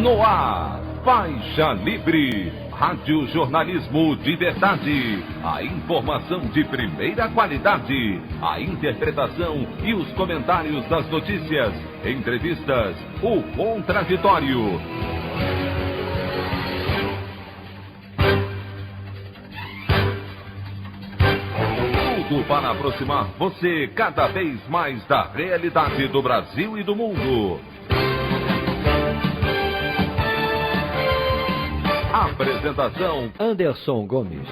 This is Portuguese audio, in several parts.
No ar, Faixa Livre, rádio jornalismo de verdade, a informação de primeira qualidade, a interpretação e os comentários das notícias, entrevistas, o contraditório. Tudo para aproximar você cada vez mais da realidade do Brasil e do mundo. Apresentação: Anderson Gomes.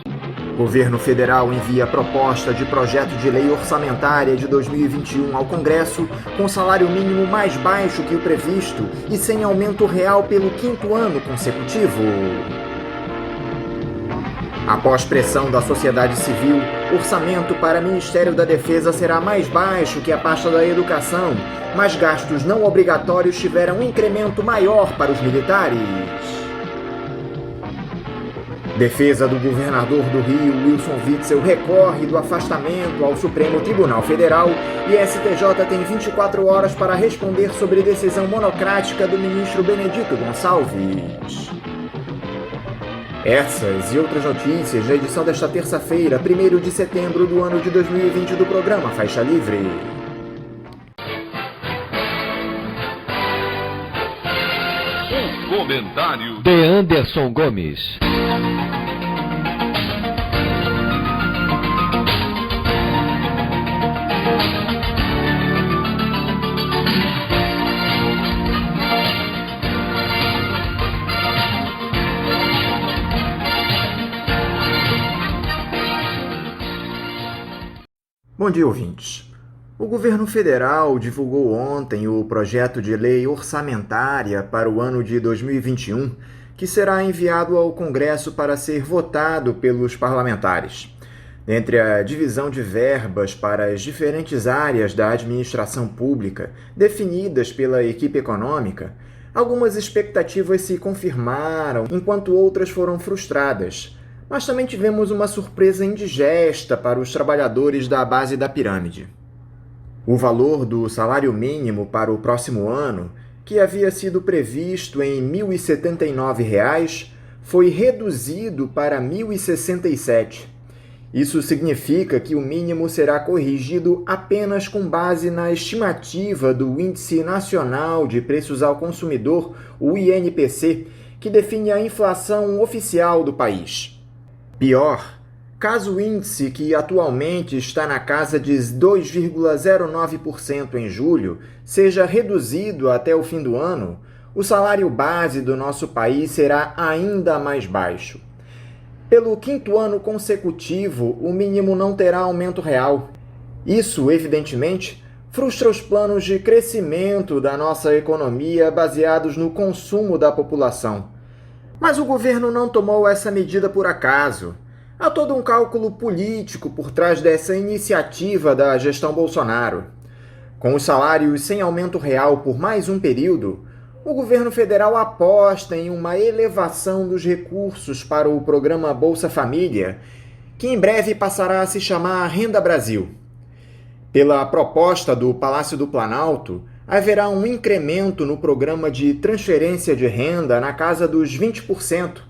Governo federal envia proposta de projeto de lei orçamentária de 2021 ao Congresso com salário mínimo mais baixo que o previsto e sem aumento real pelo 5º ano consecutivo. Após pressão da sociedade civil, orçamento para Ministério da Defesa será mais baixo que a pasta da Educação, mas gastos não obrigatórios tiveram um incremento maior para os militares. Defesa do governador do Rio, Wilson Witzel, recorre do afastamento ao Supremo Tribunal Federal e STJ tem 24 horas para responder sobre decisão monocrática do ministro Benedito Gonçalves. Essas e outras notícias na edição desta terça-feira, 1º de setembro do ano de 2020 do programa Faixa Livre. O comentário de Anderson Gomes. Bom dia, ouvintes. O governo federal divulgou ontem o projeto de lei orçamentária para o ano de 2021, que será enviado ao Congresso para ser votado pelos parlamentares. Dentre a divisão de verbas para as diferentes áreas da administração pública definidas pela equipe econômica, algumas expectativas se confirmaram, enquanto outras foram frustradas. Mas também tivemos uma surpresa indigesta para os trabalhadores da base da pirâmide. O valor do salário mínimo para o próximo ano, que havia sido previsto em R$ 1.079, foi reduzido para R$ 1.067. Isso significa que o mínimo será corrigido apenas com base na estimativa do Índice Nacional de Preços ao Consumidor, o INPC, que define a inflação oficial do país. Pior, caso o índice, que atualmente está na casa de 2,09% em julho, seja reduzido até o fim do ano, o salário base do nosso país será ainda mais baixo. Pelo 5º ano consecutivo, o mínimo não terá aumento real. Isso, evidentemente, frustra os planos de crescimento da nossa economia baseados no consumo da população. Mas o governo não tomou essa medida por acaso. Há todo um cálculo político por trás dessa iniciativa da gestão Bolsonaro. Com os salários sem aumento real por mais um período, o governo federal aposta em uma elevação dos recursos para o programa Bolsa Família, que em breve passará a se chamar Renda Brasil. Pela proposta do Palácio do Planalto, haverá um incremento no programa de transferência de renda na casa dos 20%,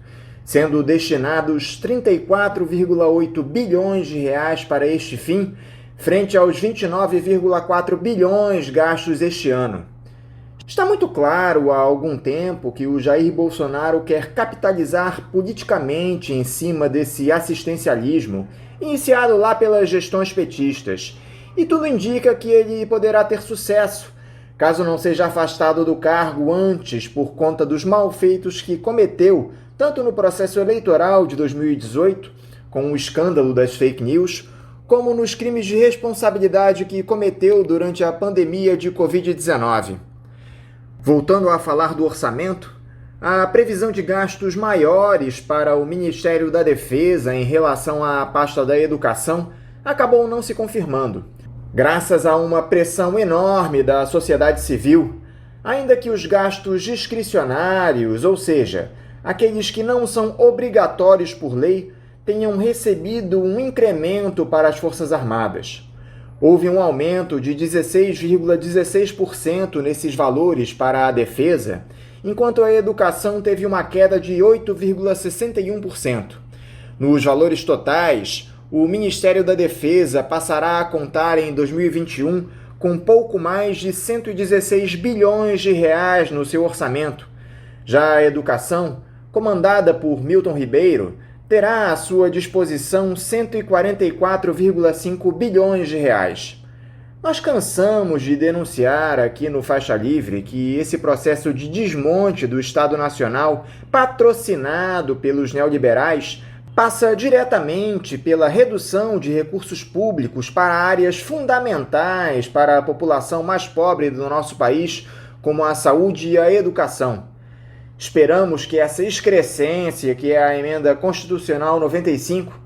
sendo destinados 34,8 bilhões de reais para este fim, frente aos 29,4 bilhões gastos este ano. Está muito claro há algum tempo que o Jair Bolsonaro quer capitalizar politicamente em cima desse assistencialismo, iniciado lá pelas gestões petistas, e tudo indica que ele poderá ter sucesso, caso não seja afastado do cargo antes por conta dos malfeitos que cometeu, tanto no processo eleitoral de 2018, com o escândalo das fake news, como nos crimes de responsabilidade que cometeu durante a pandemia de Covid-19. Voltando a falar do orçamento, a previsão de gastos maiores para o Ministério da Defesa em relação à pasta da Educação acabou não se confirmando, graças a uma pressão enorme da sociedade civil, ainda que os gastos discricionários, ou seja, aqueles que não são obrigatórios por lei, tenham recebido um incremento para as Forças Armadas. Houve um aumento de 16,16% nesses valores para a defesa enquanto a educação teve uma queda de 8,61%. Nos valores totais, o Ministério da Defesa passará a contar em 2021 com pouco mais de 116 bilhões de reais no seu orçamento. Já a educação, comandada por Milton Ribeiro, terá à sua disposição 144,5 bilhões de reais. Nós cansamos de denunciar aqui no Faixa Livre que esse processo de desmonte do Estado Nacional, patrocinado pelos neoliberais, passa diretamente pela redução de recursos públicos para áreas fundamentais para a população mais pobre do nosso país, como a saúde e a educação. Esperamos que essa excrescência, que é a Emenda Constitucional 95,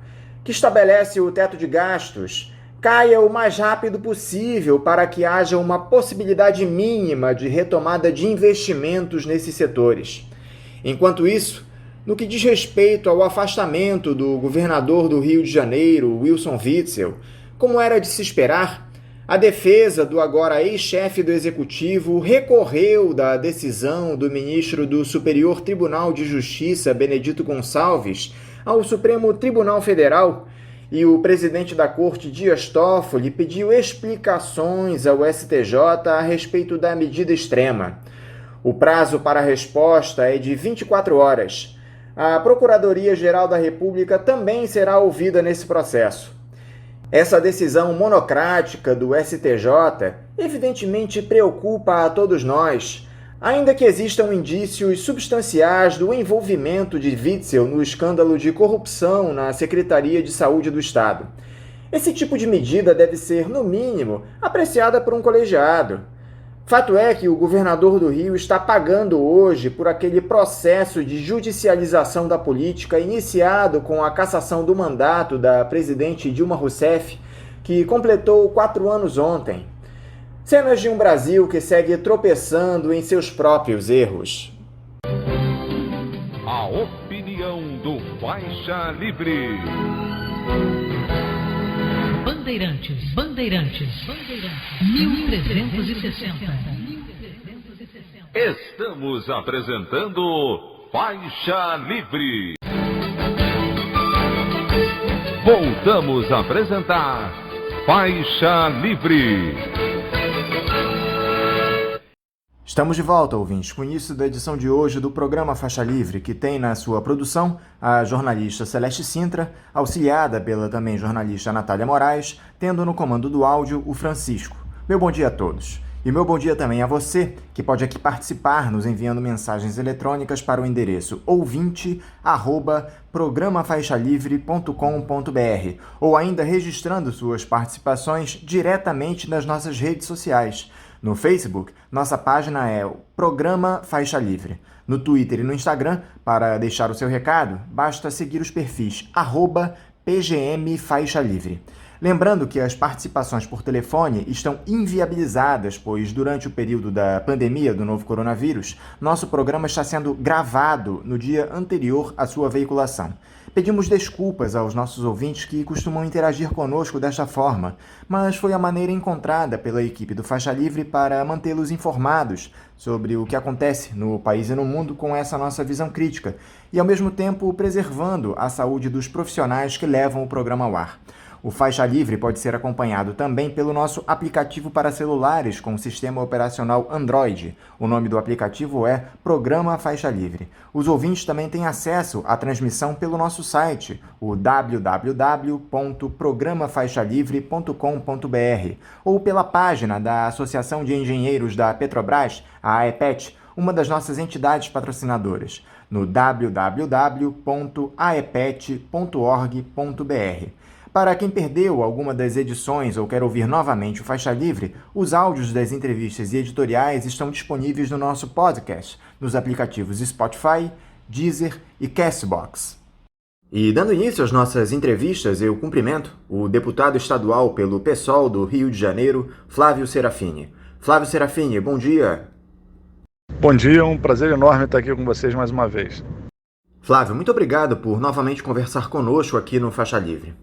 que estabelece o teto de gastos, caia o mais rápido possível para que haja uma possibilidade mínima de retomada de investimentos nesses setores. Enquanto isso, no que diz respeito ao afastamento do governador do Rio de Janeiro, Wilson Witzel, como era de se esperar, a defesa do agora ex-chefe do Executivo recorreu da decisão do ministro do Superior Tribunal de Justiça, Benedito Gonçalves, ao Supremo Tribunal Federal, e o presidente da Corte, Dias Toffoli, pediu explicações ao STJ a respeito da medida extrema. O prazo para a resposta é de 24 horas. A Procuradoria-Geral da República também será ouvida nesse processo. Essa decisão monocrática do STJ evidentemente preocupa a todos nós, ainda que existam indícios substanciais do envolvimento de Witzel no escândalo de corrupção na Secretaria de Saúde do Estado. Esse tipo de medida deve ser, no mínimo, apreciada por um colegiado. Fato é que o governador do Rio está pagando hoje por aquele processo de judicialização da política iniciado com a cassação do mandato da presidente Dilma Rousseff, que completou 4 anos ontem. Cenas de um Brasil que segue tropeçando em seus próprios erros. A opinião do Faixa Livre. Bandeirantes, 1360. Estamos apresentando Faixa Livre. Voltamos a apresentar Faixa Livre. Estamos de volta, ouvintes, com o início da edição de hoje do programa Faixa Livre, que tem na sua produção a jornalista Celeste Sintra, auxiliada pela também jornalista Natália Moraes, tendo no comando do áudio o Francisco. Meu bom dia a todos. E meu bom dia também a você, que pode aqui participar nos enviando mensagens eletrônicas para o endereço ouvinte@programafaixalivre.com.br ou ainda registrando suas participações diretamente nas nossas redes sociais. No Facebook, nossa página é o Programa Faixa Livre. No Twitter e no Instagram, para deixar o seu recado, basta seguir os perfis @PGMFaixaLivre. Lembrando que as participações por telefone estão inviabilizadas, pois durante o período da pandemia do novo coronavírus, nosso programa está sendo gravado no dia anterior à sua veiculação. Pedimos desculpas aos nossos ouvintes que costumam interagir conosco desta forma, mas foi a maneira encontrada pela equipe do Faixa Livre para mantê-los informados sobre o que acontece no país e no mundo com essa nossa visão crítica e, ao mesmo tempo, preservando a saúde dos profissionais que levam o programa ao ar. O Faixa Livre pode ser acompanhado também pelo nosso aplicativo para celulares com sistema operacional Android. O nome do aplicativo é Programa Faixa Livre. Os ouvintes também têm acesso à transmissão pelo nosso site, o www.programafaixalivre.com.br, ou pela página da Associação de Engenheiros da Petrobras, a AEPET, uma das nossas entidades patrocinadoras, no www.aepet.org.br. Para quem perdeu alguma das edições ou quer ouvir novamente o Faixa Livre, os áudios das entrevistas e editoriais estão disponíveis no nosso podcast, nos aplicativos Spotify, Deezer e Castbox. E dando início às nossas entrevistas, eu cumprimento o deputado estadual pelo PSOL do Rio de Janeiro, Flávio Serafini. Flávio Serafini, bom dia. Bom dia, é um prazer enorme estar aqui com vocês mais uma vez. Flávio, muito obrigado por novamente conversar conosco aqui no Faixa Livre.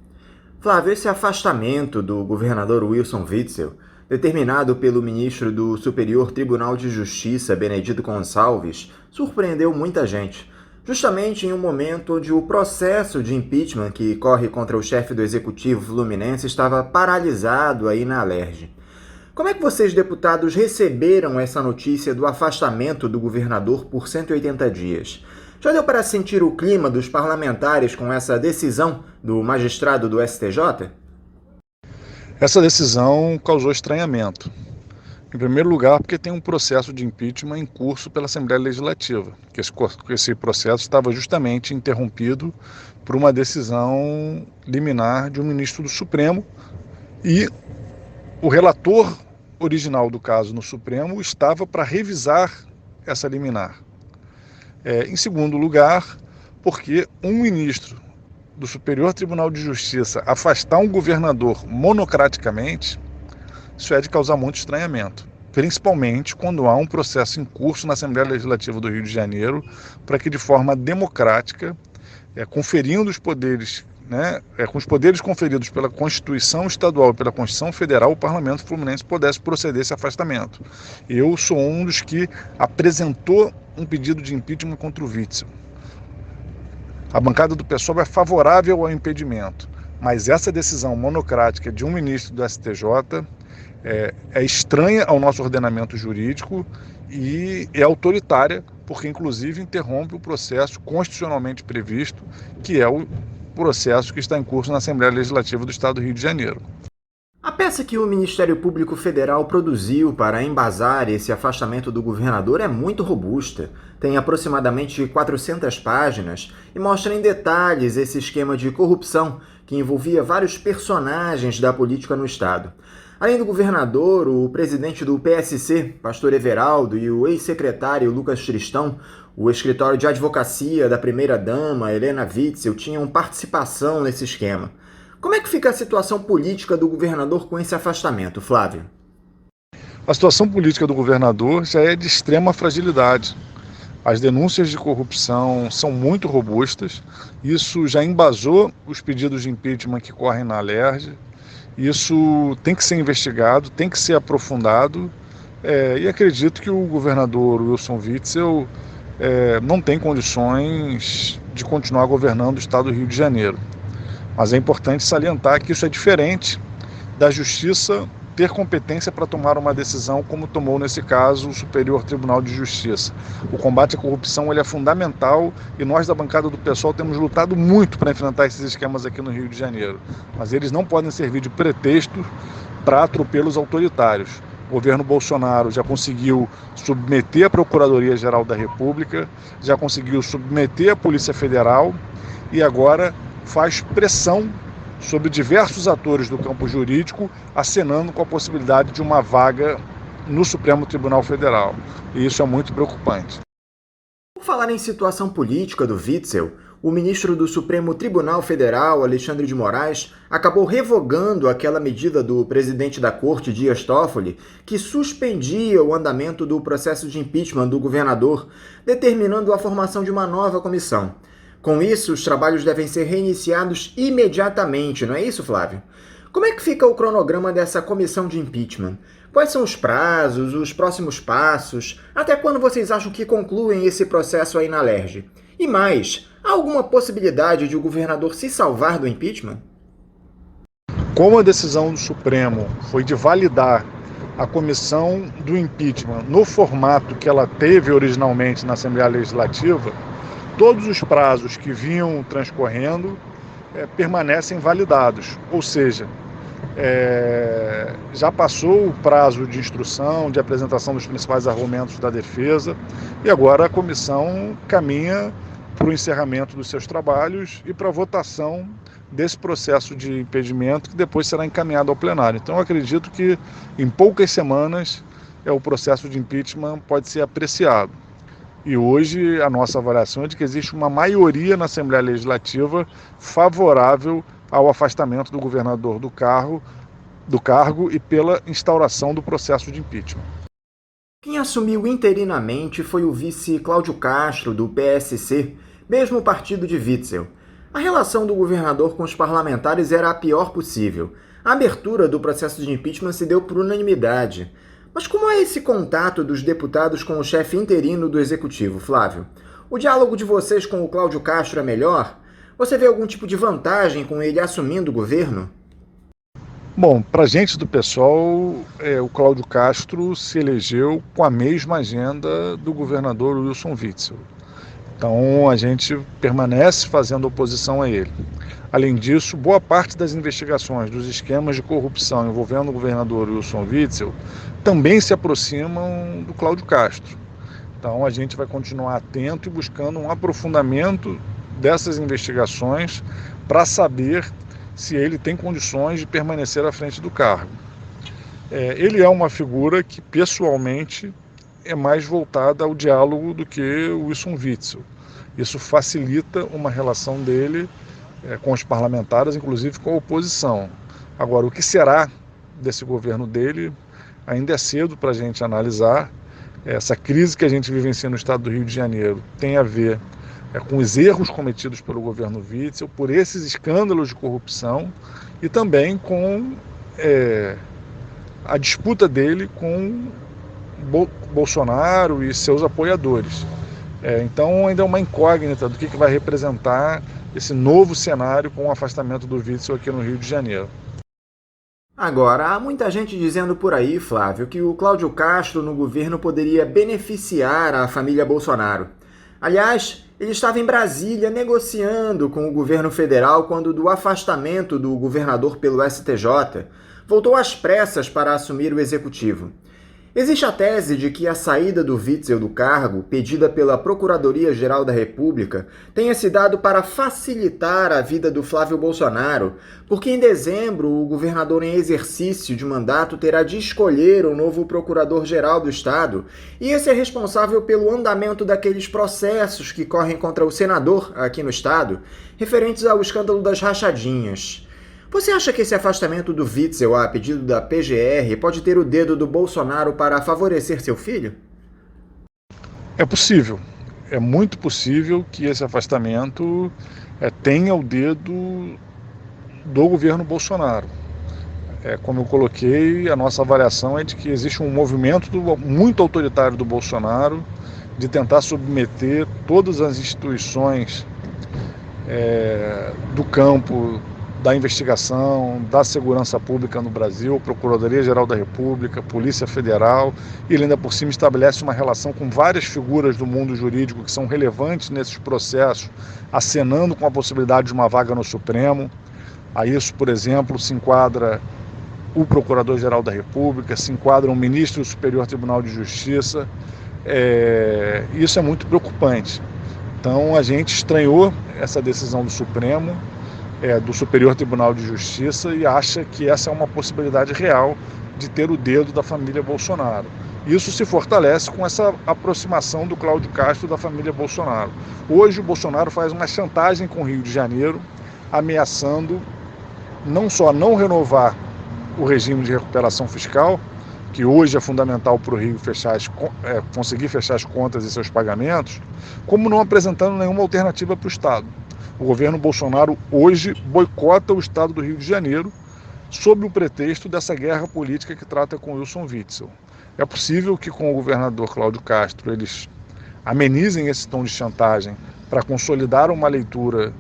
Flávio, esse afastamento do governador Wilson Witzel determinado pelo ministro do Superior Tribunal de Justiça, Benedito Gonçalves, surpreendeu muita gente, justamente em um momento onde o processo de impeachment que corre contra o chefe do Executivo Fluminense estava paralisado aí na Alerj. Como é que vocês, deputados, receberam essa notícia do afastamento do governador por 180 dias? Já deu para sentir o clima dos parlamentares com essa decisão do magistrado do STJ? Essa decisão causou estranhamento. Em primeiro lugar, porque tem um processo de impeachment em curso pela Assembleia Legislativa, que esse processo estava justamente interrompido por uma decisão liminar de um ministro do Supremo, e o relator original do caso no Supremo estava para revisar essa liminar. Em segundo lugar, porque um ministro do Superior Tribunal de Justiça afastar um governador monocraticamente, isso é de causar muito estranhamento, principalmente quando há um processo em curso na Assembleia Legislativa do Rio de Janeiro para que, de forma democrática, conferindo os poderes, com os poderes conferidos pela Constituição Estadual e pela Constituição Federal, o Parlamento Fluminense pudesse proceder a esse afastamento. Eu sou um dos que apresentou um pedido de impeachment contra o Witzel. A bancada do PSOL é favorável ao impedimento, mas essa decisão monocrática de um ministro do STJ é estranha ao nosso ordenamento jurídico e é autoritária, porque inclusive interrompe o processo constitucionalmente previsto, que é o processo que está em curso na Assembleia Legislativa do Estado do Rio de Janeiro. A peça que o Ministério Público Federal produziu para embasar esse afastamento do governador é muito robusta. Tem aproximadamente 400 páginas e mostra em detalhes esse esquema de corrupção que envolvia vários personagens da política no Estado. Além do governador, o presidente do PSC, Pastor Everaldo, e o ex-secretário Lucas Tristão, o escritório de advocacia da primeira-dama, Helena Witzel, tinham participação nesse esquema. Como é que fica a situação política do governador com esse afastamento, Flávio? A situação política do governador já é de extrema fragilidade. As denúncias de corrupção são muito robustas, isso já embasou os pedidos de impeachment que correm na Alerj. Isso tem que ser investigado, tem que ser aprofundado, e acredito que o governador Wilson Witzel não tem condições de continuar governando o estado do Rio de Janeiro. Mas é importante salientar que isso é diferente da Justiça ter competência para tomar uma decisão como tomou nesse caso o Superior Tribunal de Justiça. O combate à corrupção ele é fundamental e nós da bancada do PSOL temos lutado muito para enfrentar esses esquemas aqui no Rio de Janeiro. Mas eles não podem servir de pretexto para atropelos autoritários. O governo Bolsonaro já conseguiu submeter a Procuradoria-Geral da República, já conseguiu submeter a Polícia Federal e agora faz pressão sobre diversos atores do campo jurídico, acenando com a possibilidade de uma vaga no Supremo Tribunal Federal. E isso é muito preocupante. Por falar em situação política do Witzel, o ministro do Supremo Tribunal Federal, Alexandre de Moraes, acabou revogando aquela medida do presidente da Corte, Dias Toffoli, que suspendia o andamento do processo de impeachment do governador, determinando a formação de uma nova comissão. Com isso, os trabalhos devem ser reiniciados imediatamente, não é isso, Flávio? Como é que fica o cronograma dessa comissão de impeachment? Quais são os prazos, os próximos passos? Até quando vocês acham que concluem esse processo aí na Alerj? E mais, há alguma possibilidade de o governador se salvar do impeachment? Como a decisão do Supremo foi de validar a comissão do impeachment no formato que ela teve originalmente na Assembleia Legislativa, todos os prazos que vinham transcorrendo permanecem validados, ou seja, já passou o prazo de instrução, de apresentação dos principais argumentos da defesa, e agora a comissão caminha para o encerramento dos seus trabalhos e para a votação desse processo de impedimento que depois será encaminhado ao plenário. Então eu acredito que em poucas semanas o processo de impeachment pode ser apreciado. E hoje a nossa avaliação é de que existe uma maioria na Assembleia Legislativa favorável ao afastamento do governador do cargo e pela instauração do processo de impeachment. Quem assumiu interinamente foi o vice Cláudio Castro, do PSC, mesmo partido de Witzel. A relação do governador com os parlamentares era a pior possível. A abertura do processo de impeachment se deu por unanimidade. Mas como é esse contato dos deputados com o chefe interino do Executivo, Flávio? O diálogo de vocês com o Cláudio Castro é melhor? Você vê algum tipo de vantagem com ele assumindo o governo? Bom, para a gente do PSOL, o Cláudio Castro se elegeu com a mesma agenda do governador Wilson Witzel. Então a gente permanece fazendo oposição a ele. Além disso, boa parte das investigações dos esquemas de corrupção envolvendo o governador Wilson Witzel também se aproximam do Cláudio Castro. Então a gente vai continuar atento e buscando um aprofundamento dessas investigações para saber se ele tem condições de permanecer à frente do cargo. Ele é uma figura que pessoalmente é mais voltada ao diálogo do que o Wilson Witzel. Isso facilita uma relação dele com os parlamentares, inclusive com a oposição. Agora, o que será desse governo dele ainda é cedo para a gente analisar. Essa crise que a gente vivencia no estado do Rio de Janeiro tem a ver com os erros cometidos pelo governo Witzel, por esses escândalos de corrupção e também com a disputa dele com Bolsonaro e seus apoiadores. Então ainda é uma incógnita do que vai representar esse novo cenário com o afastamento do Witzel aqui no Rio de Janeiro. Agora, há muita gente dizendo por aí, Flávio, que o Cláudio Castro no governo poderia beneficiar a família Bolsonaro. Aliás, ele estava em Brasília negociando com o governo federal quando do afastamento do governador pelo STJ, voltou às pressas para assumir o executivo. Existe a tese de que a saída do Witzel do cargo, pedida pela Procuradoria-Geral da República, tenha se dado para facilitar a vida do Flávio Bolsonaro, porque em dezembro o governador em exercício de mandato terá de escolher o novo Procurador-Geral do Estado, e esse é responsável pelo andamento daqueles processos que correm contra o senador aqui no Estado, referentes ao escândalo das rachadinhas. Você acha que esse afastamento do Witzel a pedido da PGR pode ter o dedo do Bolsonaro para favorecer seu filho? É possível. É muito possível que esse afastamento tenha o dedo do governo Bolsonaro. Como eu coloquei, a nossa avaliação é de que existe um movimento muito autoritário do Bolsonaro de tentar submeter todas as instituições do campo da investigação, da segurança pública no Brasil, Procuradoria-Geral da República, Polícia Federal, e ele ainda por cima estabelece uma relação com várias figuras do mundo jurídico que são relevantes nesses processos, acenando com a possibilidade de uma vaga no Supremo. A isso, por exemplo, se enquadra o Procurador-Geral da República, se enquadra um ministro do Superior Tribunal de Justiça. Isso é muito preocupante. Então a gente estranhou essa decisão do Supremo, do Superior Tribunal de Justiça, e acha que essa é uma possibilidade real de ter o dedo da família Bolsonaro. Isso se fortalece com essa aproximação do Cláudio Castro da família Bolsonaro. Hoje o Bolsonaro faz uma chantagem com o Rio de Janeiro, ameaçando não só não renovar o regime de recuperação fiscal, que hoje é fundamental para o Rio conseguir fechar as contas e seus pagamentos, como não apresentando nenhuma alternativa para o Estado. O governo Bolsonaro hoje boicota o Estado do Rio de Janeiro sob o pretexto dessa guerra política que trata com Wilson Witzel. É possível que com o governador Cláudio Castro eles amenizem esse tom de chantagem para consolidar uma leitura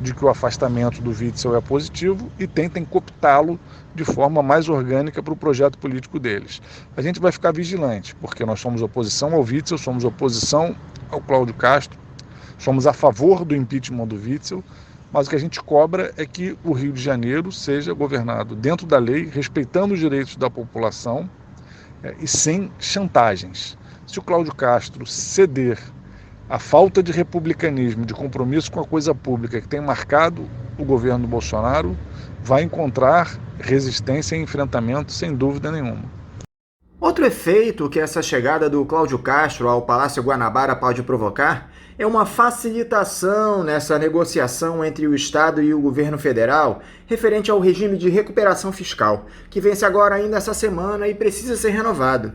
de que o afastamento do Witzel é positivo e tentem cooptá-lo de forma mais orgânica para o projeto político deles. A gente vai ficar vigilante, porque nós somos oposição ao Witzel, somos oposição ao Cláudio Castro, somos a favor do impeachment do Witzel, mas o que a gente cobra é que o Rio de Janeiro seja governado dentro da lei, respeitando os direitos da população e sem chantagens. Se o Cláudio Castro ceder à falta de republicanismo, de compromisso com a coisa pública que tem marcado o governo Bolsonaro, vai encontrar resistência e enfrentamento sem dúvida nenhuma. Outro efeito que essa chegada do Cláudio Castro ao Palácio Guanabara pode provocar é uma facilitação nessa negociação entre o Estado e o governo federal referente ao regime de recuperação fiscal, que vence agora ainda essa semana e precisa ser renovado.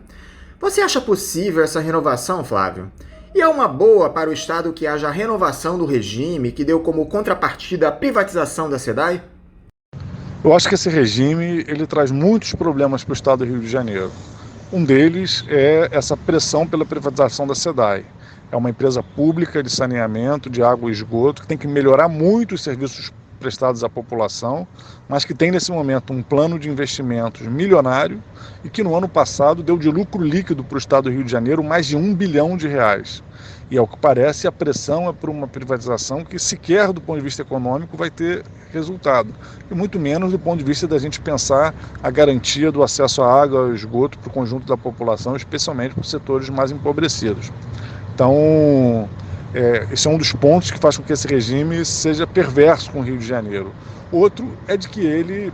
Você acha possível essa renovação, Flávio? E é uma boa para o Estado que haja renovação do regime que deu como contrapartida a privatização da SEDAI? Eu acho que esse regime ele traz muitos problemas para o estado do Rio de Janeiro. Um deles é essa pressão pela privatização da SEDAI. É uma empresa pública de saneamento, de água e esgoto, que tem que melhorar muito os serviços prestados à população, mas que tem nesse momento um plano de investimentos milionário e que no ano passado deu de lucro líquido para o estado do Rio de Janeiro mais de R$1 bilhão. E ao que parece a pressão é por uma privatização que sequer do ponto de vista econômico vai ter resultado, e muito menos do ponto de vista da gente pensar a garantia do acesso à água e ao esgoto para o conjunto da população, especialmente para os setores mais empobrecidos. Então, esse é um dos pontos que faz com que esse regime seja perverso com o Rio de Janeiro. Outro é de que ele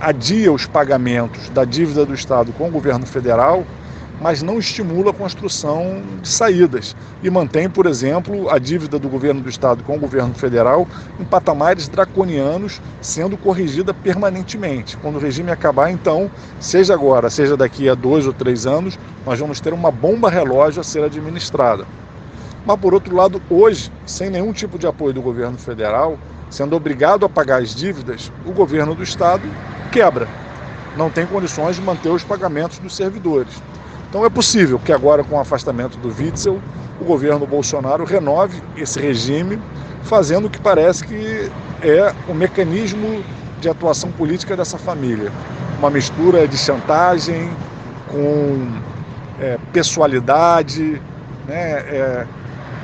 adia os pagamentos da dívida do Estado com o governo federal, mas não estimula a construção de saídas e mantém, por exemplo, a dívida do governo do Estado com o governo federal em patamares draconianos, sendo corrigida permanentemente. Quando o regime acabar, então, seja agora, seja daqui a 2 ou 3 anos, nós vamos ter uma bomba relógio a ser administrada. Mas, por outro lado, hoje, sem nenhum tipo de apoio do governo federal, sendo obrigado a pagar as dívidas, o governo do Estado quebra. Não tem condições de manter os pagamentos dos servidores. Então é possível que agora, com o afastamento do Witzel, o governo Bolsonaro renove esse regime, fazendo o que parece que é o mecanismo de atuação política dessa família. Uma mistura de chantagem com pessoalidade,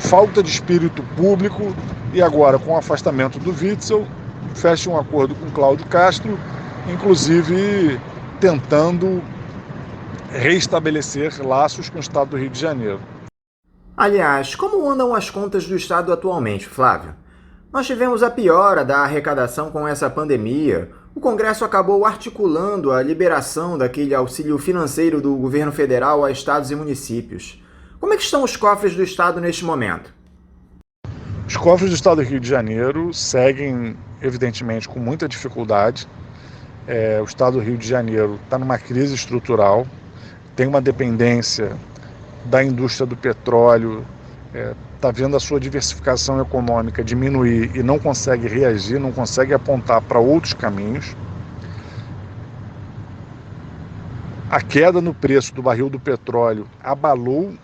falta de espírito público, e agora, com o afastamento do Witzel, fecha um acordo com Cláudio Castro, inclusive tentando reestabelecer laços com o estado do Rio de Janeiro. Aliás, como andam as contas do estado atualmente, Flávio? Nós tivemos a piora da arrecadação com essa pandemia. O Congresso acabou articulando a liberação daquele auxílio financeiro do governo federal a estados e municípios. Como é que estão os cofres do estado neste momento? Os cofres do estado do Rio de Janeiro seguem, evidentemente, com muita dificuldade. O estado do Rio de Janeiro está numa crise estrutural, tem uma dependência da indústria do petróleo, está vendo a sua diversificação econômica diminuir e não consegue reagir, não consegue apontar para outros caminhos. A queda no preço do barril do petróleo abalou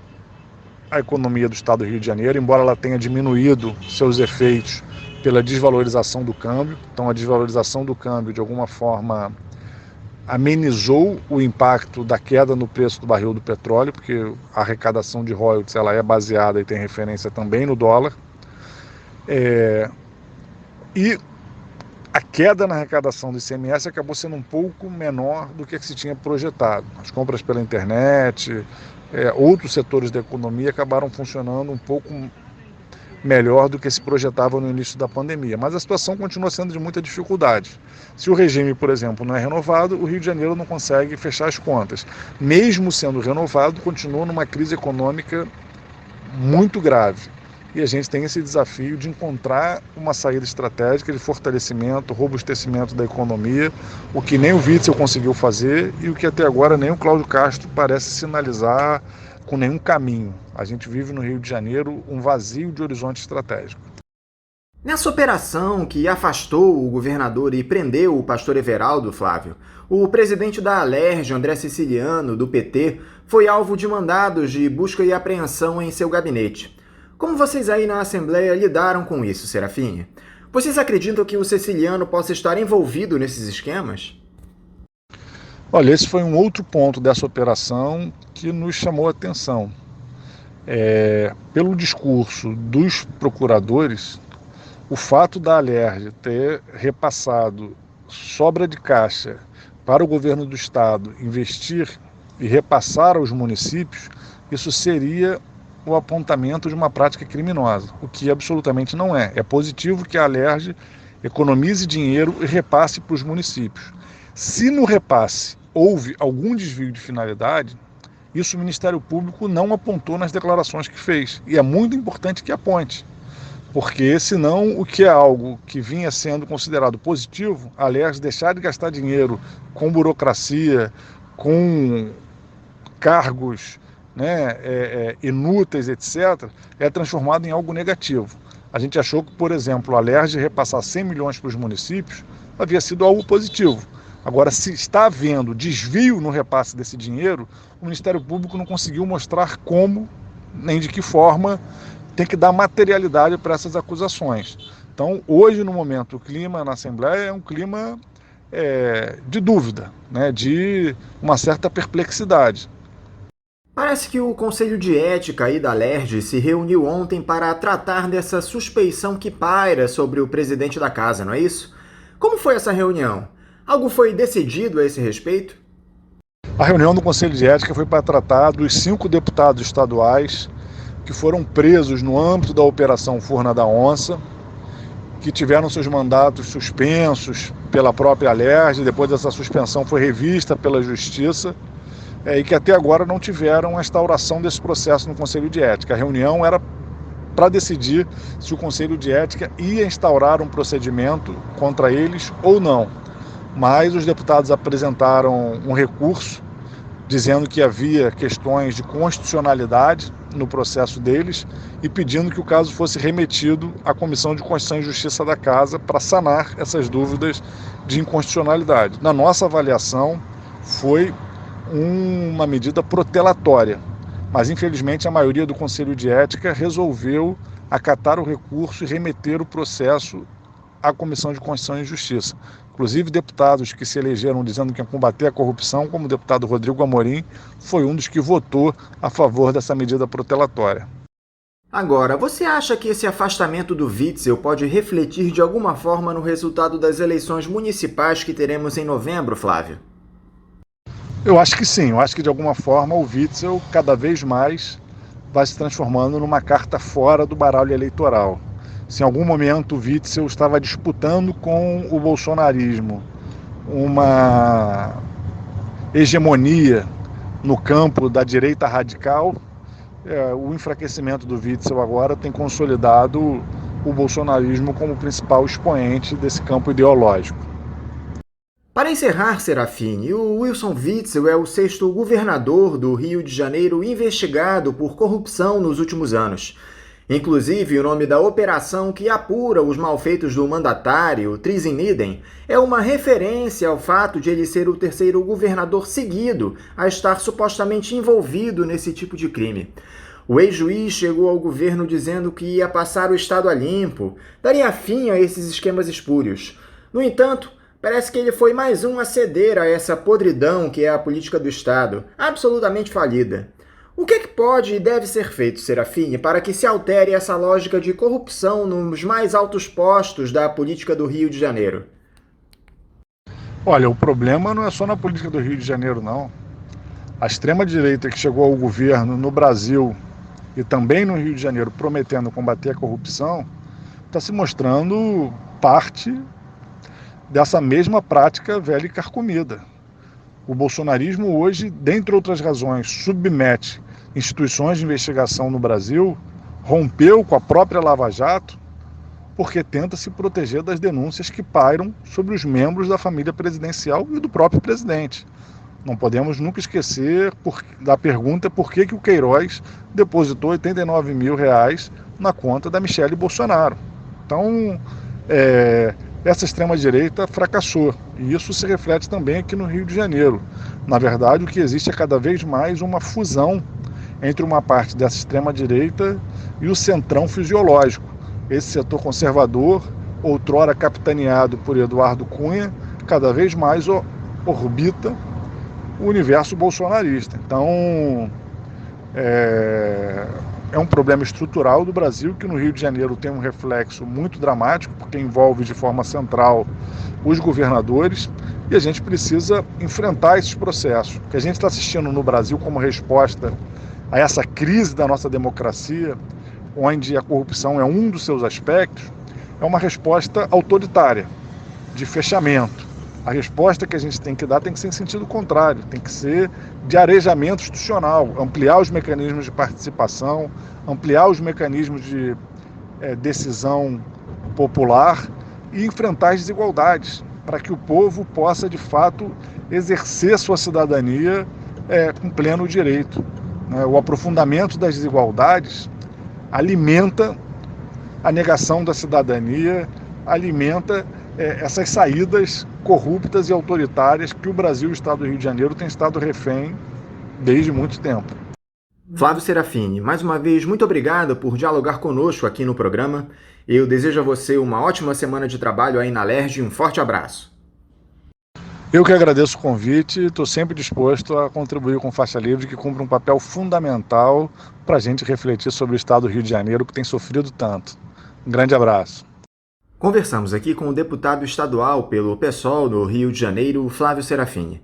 a economia do estado do Rio de Janeiro, embora ela tenha diminuído seus efeitos pela desvalorização do câmbio. Então a desvalorização do câmbio, de alguma forma, amenizou o impacto da queda no preço do barril do petróleo, porque a arrecadação de royalties ela é baseada e tem referência também no dólar. E a queda na arrecadação do ICMS acabou sendo um pouco menor do que se tinha projetado. As compras pela internet, outros setores da economia acabaram funcionando um pouco melhor do que se projetava no início da pandemia, mas a situação continua sendo de muita dificuldade. Se o regime, por exemplo, não é renovado, o Rio de Janeiro não consegue fechar as contas. Mesmo sendo renovado, continua numa crise econômica muito grave. E a gente tem esse desafio de encontrar uma saída estratégica de fortalecimento, robustecimento da economia, o que nem o Witzel conseguiu fazer e o que até agora nem o Cláudio Castro parece sinalizar com nenhum caminho. A gente vive no Rio de Janeiro um vazio de horizonte estratégico. Nessa operação que afastou o governador e prendeu o pastor Everaldo, Flávio, o presidente da Alerj, André Siciliano, do PT, foi alvo de mandados de busca e apreensão em seu gabinete. Como vocês aí na Assembleia lidaram com isso, Serafinha? Vocês acreditam que o Siciliano possa estar envolvido nesses esquemas? Olha, esse foi um outro ponto dessa operação que nos chamou a atenção. Pelo discurso dos procuradores, o fato da Alerj ter repassado sobra de caixa para o governo do estado investir e repassar aos municípios, isso seria o apontamento de uma prática criminosa, o que absolutamente não é. É positivo que a Alerj economize dinheiro e repasse para os municípios. Se no repasse houve algum desvio de finalidade, isso o Ministério Público não apontou nas declarações que fez. E é muito importante que aponte, porque senão o que é algo que vinha sendo considerado positivo, a Alerj deixar de gastar dinheiro com burocracia, com cargos inúteis, etc., é transformado em algo negativo. A gente achou que, por exemplo, a Alerj repassar 100 milhões para os municípios havia sido algo positivo. Agora, se está havendo desvio no repasse desse dinheiro, o Ministério Público não conseguiu mostrar como, nem de que forma, tem que dar materialidade para essas acusações. Então, hoje, no momento, o clima na Assembleia é um clima de dúvida, né, de uma certa perplexidade. Parece que o Conselho de Ética aí da LERJ se reuniu ontem para tratar dessa suspeição que paira sobre o presidente da casa, não é isso? Como foi essa reunião? Algo foi decidido a esse respeito? A reunião do Conselho de Ética foi para tratar dos 5 deputados estaduais que foram presos no âmbito da Operação Furna da Onça, que tiveram seus mandatos suspensos pela própria LERJ, depois dessa suspensão foi revista pela Justiça, e que até agora não tiveram a instauração desse processo no Conselho de Ética. A reunião era para decidir se o Conselho de Ética ia instaurar um procedimento contra eles ou não. Mas os deputados apresentaram um recurso dizendo que havia questões de constitucionalidade no processo deles e pedindo que o caso fosse remetido à Comissão de Constituição e Justiça da Casa para sanar essas dúvidas de inconstitucionalidade. Na nossa avaliação, foi uma medida protelatória, mas infelizmente a maioria do Conselho de Ética resolveu acatar o recurso e remeter o processo à Comissão de Constituição e Justiça. Inclusive deputados que se elegeram dizendo que iam combater a corrupção, como o deputado Rodrigo Amorim, foi um dos que votou a favor dessa medida protelatória. Agora, você acha que esse afastamento do Witzel pode refletir de alguma forma no resultado das eleições municipais que teremos em novembro, Flávio? Eu acho que sim, eu acho que de alguma forma o Witzel cada vez mais vai se transformando numa carta fora do baralho eleitoral. Se em algum momento o Witzel estava disputando com o bolsonarismo uma hegemonia no campo da direita radical, o enfraquecimento do Witzel agora tem consolidado o bolsonarismo como principal expoente desse campo ideológico. Para encerrar, Serafine, o Wilson Witzel é o 6º governador do Rio de Janeiro investigado por corrupção nos últimos anos. Inclusive, o nome da operação que apura os malfeitos do mandatário, Tris in idem, é uma referência ao fato de ele ser o 3º governador seguido a estar supostamente envolvido nesse tipo de crime. O ex-juiz chegou ao governo dizendo que ia passar o Estado a limpo, daria fim a esses esquemas espúrios. No entanto, parece que ele foi mais um a ceder a essa podridão que é a política do Estado, absolutamente falida. O que é que pode e deve ser feito, Serafine, para que se altere essa lógica de corrupção nos mais altos postos da política do Rio de Janeiro? Olha, o problema não é só na política do Rio de Janeiro, não. A extrema-direita que chegou ao governo no Brasil e também no Rio de Janeiro prometendo combater a corrupção, está se mostrando parte dessa mesma prática velha e carcomida. O bolsonarismo hoje, dentre outras razões, submete instituições de investigação no Brasil, rompeu com a própria Lava Jato, porque tenta se proteger das denúncias que pairam sobre os membros da família presidencial e do próprio presidente. Não podemos nunca esquecer da pergunta por que o Queiroz depositou R$89 mil na conta da Michele Bolsonaro. Então, essa extrema-direita fracassou, e isso se reflete também aqui no Rio de Janeiro. Na verdade, o que existe é cada vez mais uma fusão entre uma parte dessa extrema-direita e o centrão fisiológico. Esse setor conservador, outrora capitaneado por Eduardo Cunha, cada vez mais orbita o universo bolsonarista. Então, é um problema estrutural do Brasil, que no Rio de Janeiro tem um reflexo muito dramático, porque envolve de forma central os governadores, e a gente precisa enfrentar esses processos. O que a gente está assistindo no Brasil como resposta a essa crise da nossa democracia, onde a corrupção é um dos seus aspectos, é uma resposta autoritária, de fechamento. A resposta que a gente tem que dar tem que ser em sentido contrário, tem que ser de arejamento institucional, ampliar os mecanismos de participação, ampliar os mecanismos de decisão popular e enfrentar as desigualdades, para que o povo possa, de fato, exercer sua cidadania com pleno direito. O aprofundamento das desigualdades alimenta a negação da cidadania, alimenta essas saídas corruptas e autoritárias que o Brasil e o Estado do Rio de Janeiro têm estado refém desde muito tempo. Flávio Serafini, mais uma vez, muito obrigado por dialogar conosco aqui no programa. Eu desejo a você uma ótima semana de trabalho aí na LERJ e um forte abraço. Eu que agradeço o convite, estou sempre disposto a contribuir com Faixa Livre, que cumpre um papel fundamental para a gente refletir sobre o Estado do Rio de Janeiro, que tem sofrido tanto. Um grande abraço. Conversamos aqui com o deputado estadual pelo PSOL no Rio de Janeiro, Flávio Serafini.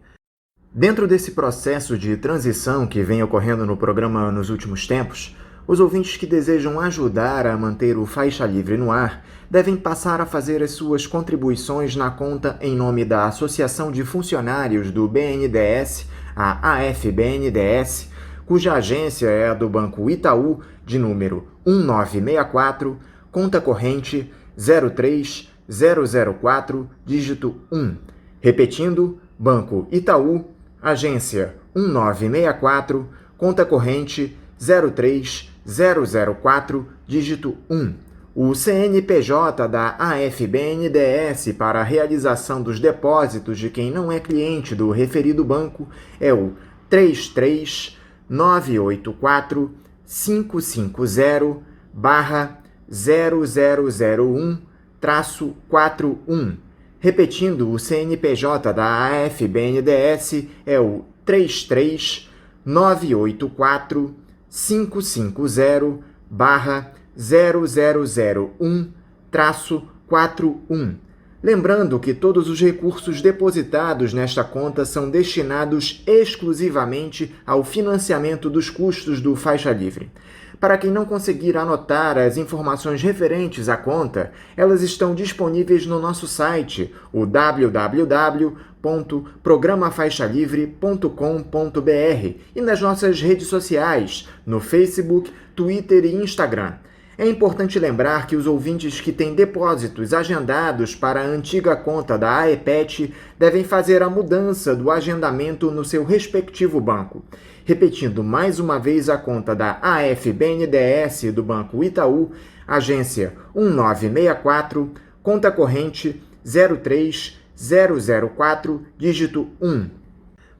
Dentro desse processo de transição que vem ocorrendo no programa nos últimos tempos, os ouvintes que desejam ajudar a manter o Faixa Livre no ar devem passar a fazer as suas contribuições na conta em nome da Associação de Funcionários do BNDES, a AFBNDES, cuja agência é a do Banco Itaú, de número 1964, conta corrente 03004, dígito 1. Repetindo, Banco Itaú, agência 1964, conta corrente 03004, dígito 1. O CNPJ da AFBNDES para a realização dos depósitos de quem não é cliente do referido banco é o 33984-550-0001-41. Repetindo, o CNPJ da AFBNDES é o 33984-550-0001-41. Lembrando que todos os recursos depositados nesta conta são destinados exclusivamente ao financiamento dos custos do Faixa Livre. Para quem não conseguir anotar as informações referentes à conta, elas estão disponíveis no nosso site, o www.programafaixalivre.com.br, e nas nossas redes sociais, no Facebook, Twitter e Instagram. É importante lembrar que os ouvintes que têm depósitos agendados para a antiga conta da AEPET devem fazer a mudança do agendamento no seu respectivo banco. Repetindo mais uma vez a conta da AFBNDES do Banco Itaú, agência 1964, conta corrente 03004, dígito 1.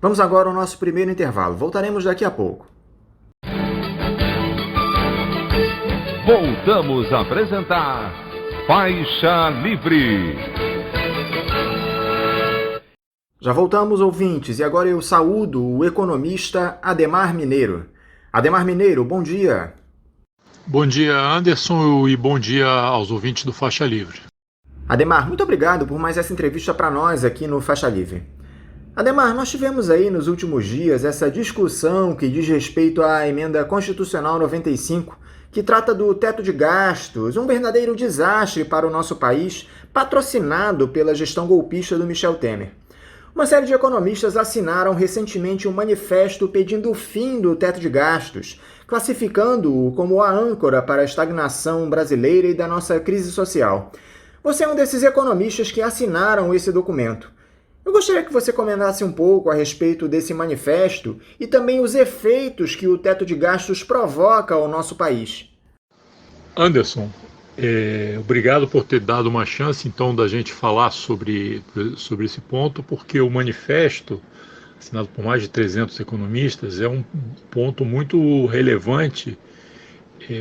Vamos agora ao nosso primeiro intervalo. Voltaremos daqui a pouco. Voltamos a apresentar Faixa Livre. Já voltamos, ouvintes, e agora eu saúdo o economista Adhemar Mineiro. Adhemar Mineiro, bom dia. Bom dia, Anderson, e bom dia aos ouvintes do Faixa Livre. Adhemar, muito obrigado por mais essa entrevista para nós aqui no Faixa Livre. Adhemar, nós tivemos aí nos últimos dias essa discussão que diz respeito à Emenda Constitucional 95, que trata do teto de gastos, um verdadeiro desastre para o nosso país, patrocinado pela gestão golpista do Michel Temer. Uma série de economistas assinaram recentemente um manifesto pedindo o fim do teto de gastos, classificando-o como a âncora para a estagnação brasileira e da nossa crise social. Você é um desses economistas que assinaram esse documento. Eu gostaria que você comentasse um pouco a respeito desse manifesto e também os efeitos que o teto de gastos provoca ao nosso país. Anderson, obrigado por ter dado uma chance, então, da gente falar sobre esse ponto, porque o manifesto, assinado por mais de 300 economistas, é um ponto muito relevante,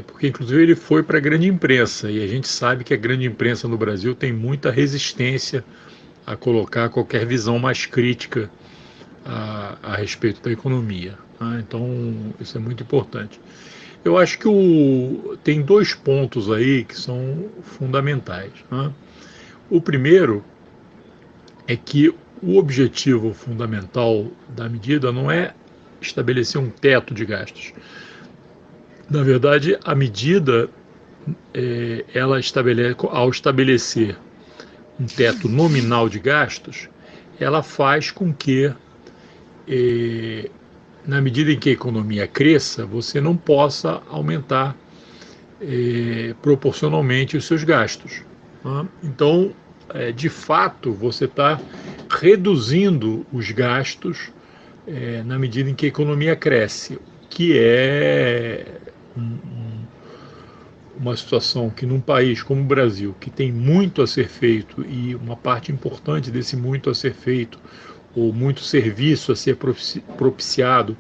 porque, inclusive, ele foi para a grande imprensa, e a gente sabe que a grande imprensa no Brasil tem muita resistência a colocar qualquer visão mais crítica a respeito da economia. Né? Então, isso é muito importante. Eu acho que tem dois pontos aí que são fundamentais. Né? O primeiro é que o objetivo fundamental da medida não é estabelecer um teto de gastos. Na verdade, a medida, ela ao estabelecer um teto nominal de gastos, ela faz com que, na medida em que a economia cresça, você não possa aumentar proporcionalmente os seus gastos. Né? Então, de fato, você está reduzindo os gastos na medida em que a economia cresce, que é uma situação que num país como o Brasil, que tem muito a ser feito e uma parte importante desse muito a ser feito, ou muito serviço a ser propiciado,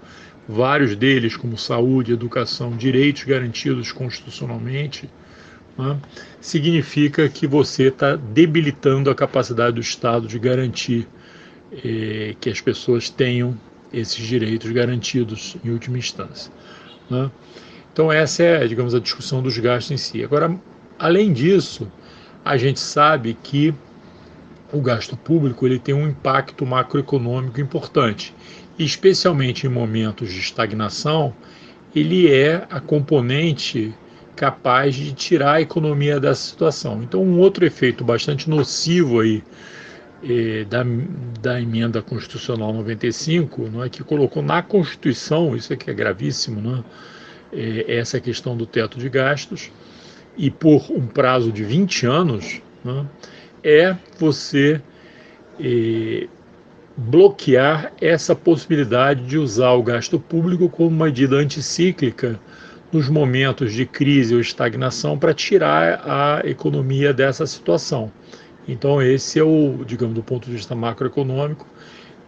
vários deles como saúde, educação, direitos garantidos constitucionalmente, né, significa que você está debilitando a capacidade do Estado de garantir que as pessoas tenham esses direitos garantidos em última instância, né? Então essa é, digamos, a discussão dos gastos em si. Agora, além disso, a gente sabe que o gasto público ele tem um impacto macroeconômico importante, e especialmente em momentos de estagnação, ele é a componente capaz de tirar a economia dessa situação. Então, um outro efeito bastante nocivo aí da emenda constitucional 95, não é, que colocou na Constituição, isso aqui é gravíssimo, né, essa questão do teto de gastos, e por um prazo de 20 anos, né, é você bloquear essa possibilidade de usar o gasto público como uma medida anticíclica nos momentos de crise ou estagnação para tirar a economia dessa situação. Então esse é digamos, do ponto de vista macroeconômico,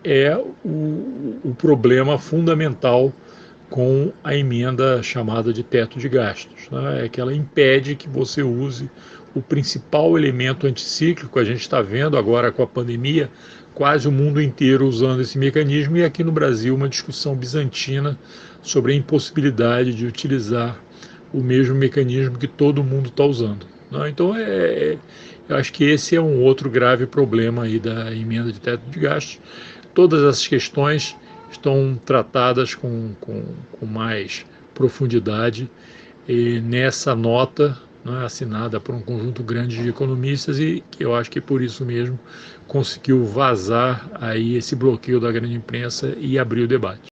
é o problema fundamental com a emenda chamada de teto de gastos, né? É que ela impede que você use o principal elemento anticíclico. A gente está vendo agora com a pandemia quase o mundo inteiro usando esse mecanismo, e aqui no Brasil uma discussão bizantina sobre a impossibilidade de utilizar o mesmo mecanismo que todo mundo está usando, né? Então eu acho que esse é um outro grave problema aí da emenda de teto de gastos. Todas essas questões estão tratadas com mais profundidade nessa nota, né, assinada por um conjunto grande de economistas, e que eu acho que por isso mesmo conseguiu vazar aí esse bloqueio da grande imprensa e abrir o debate.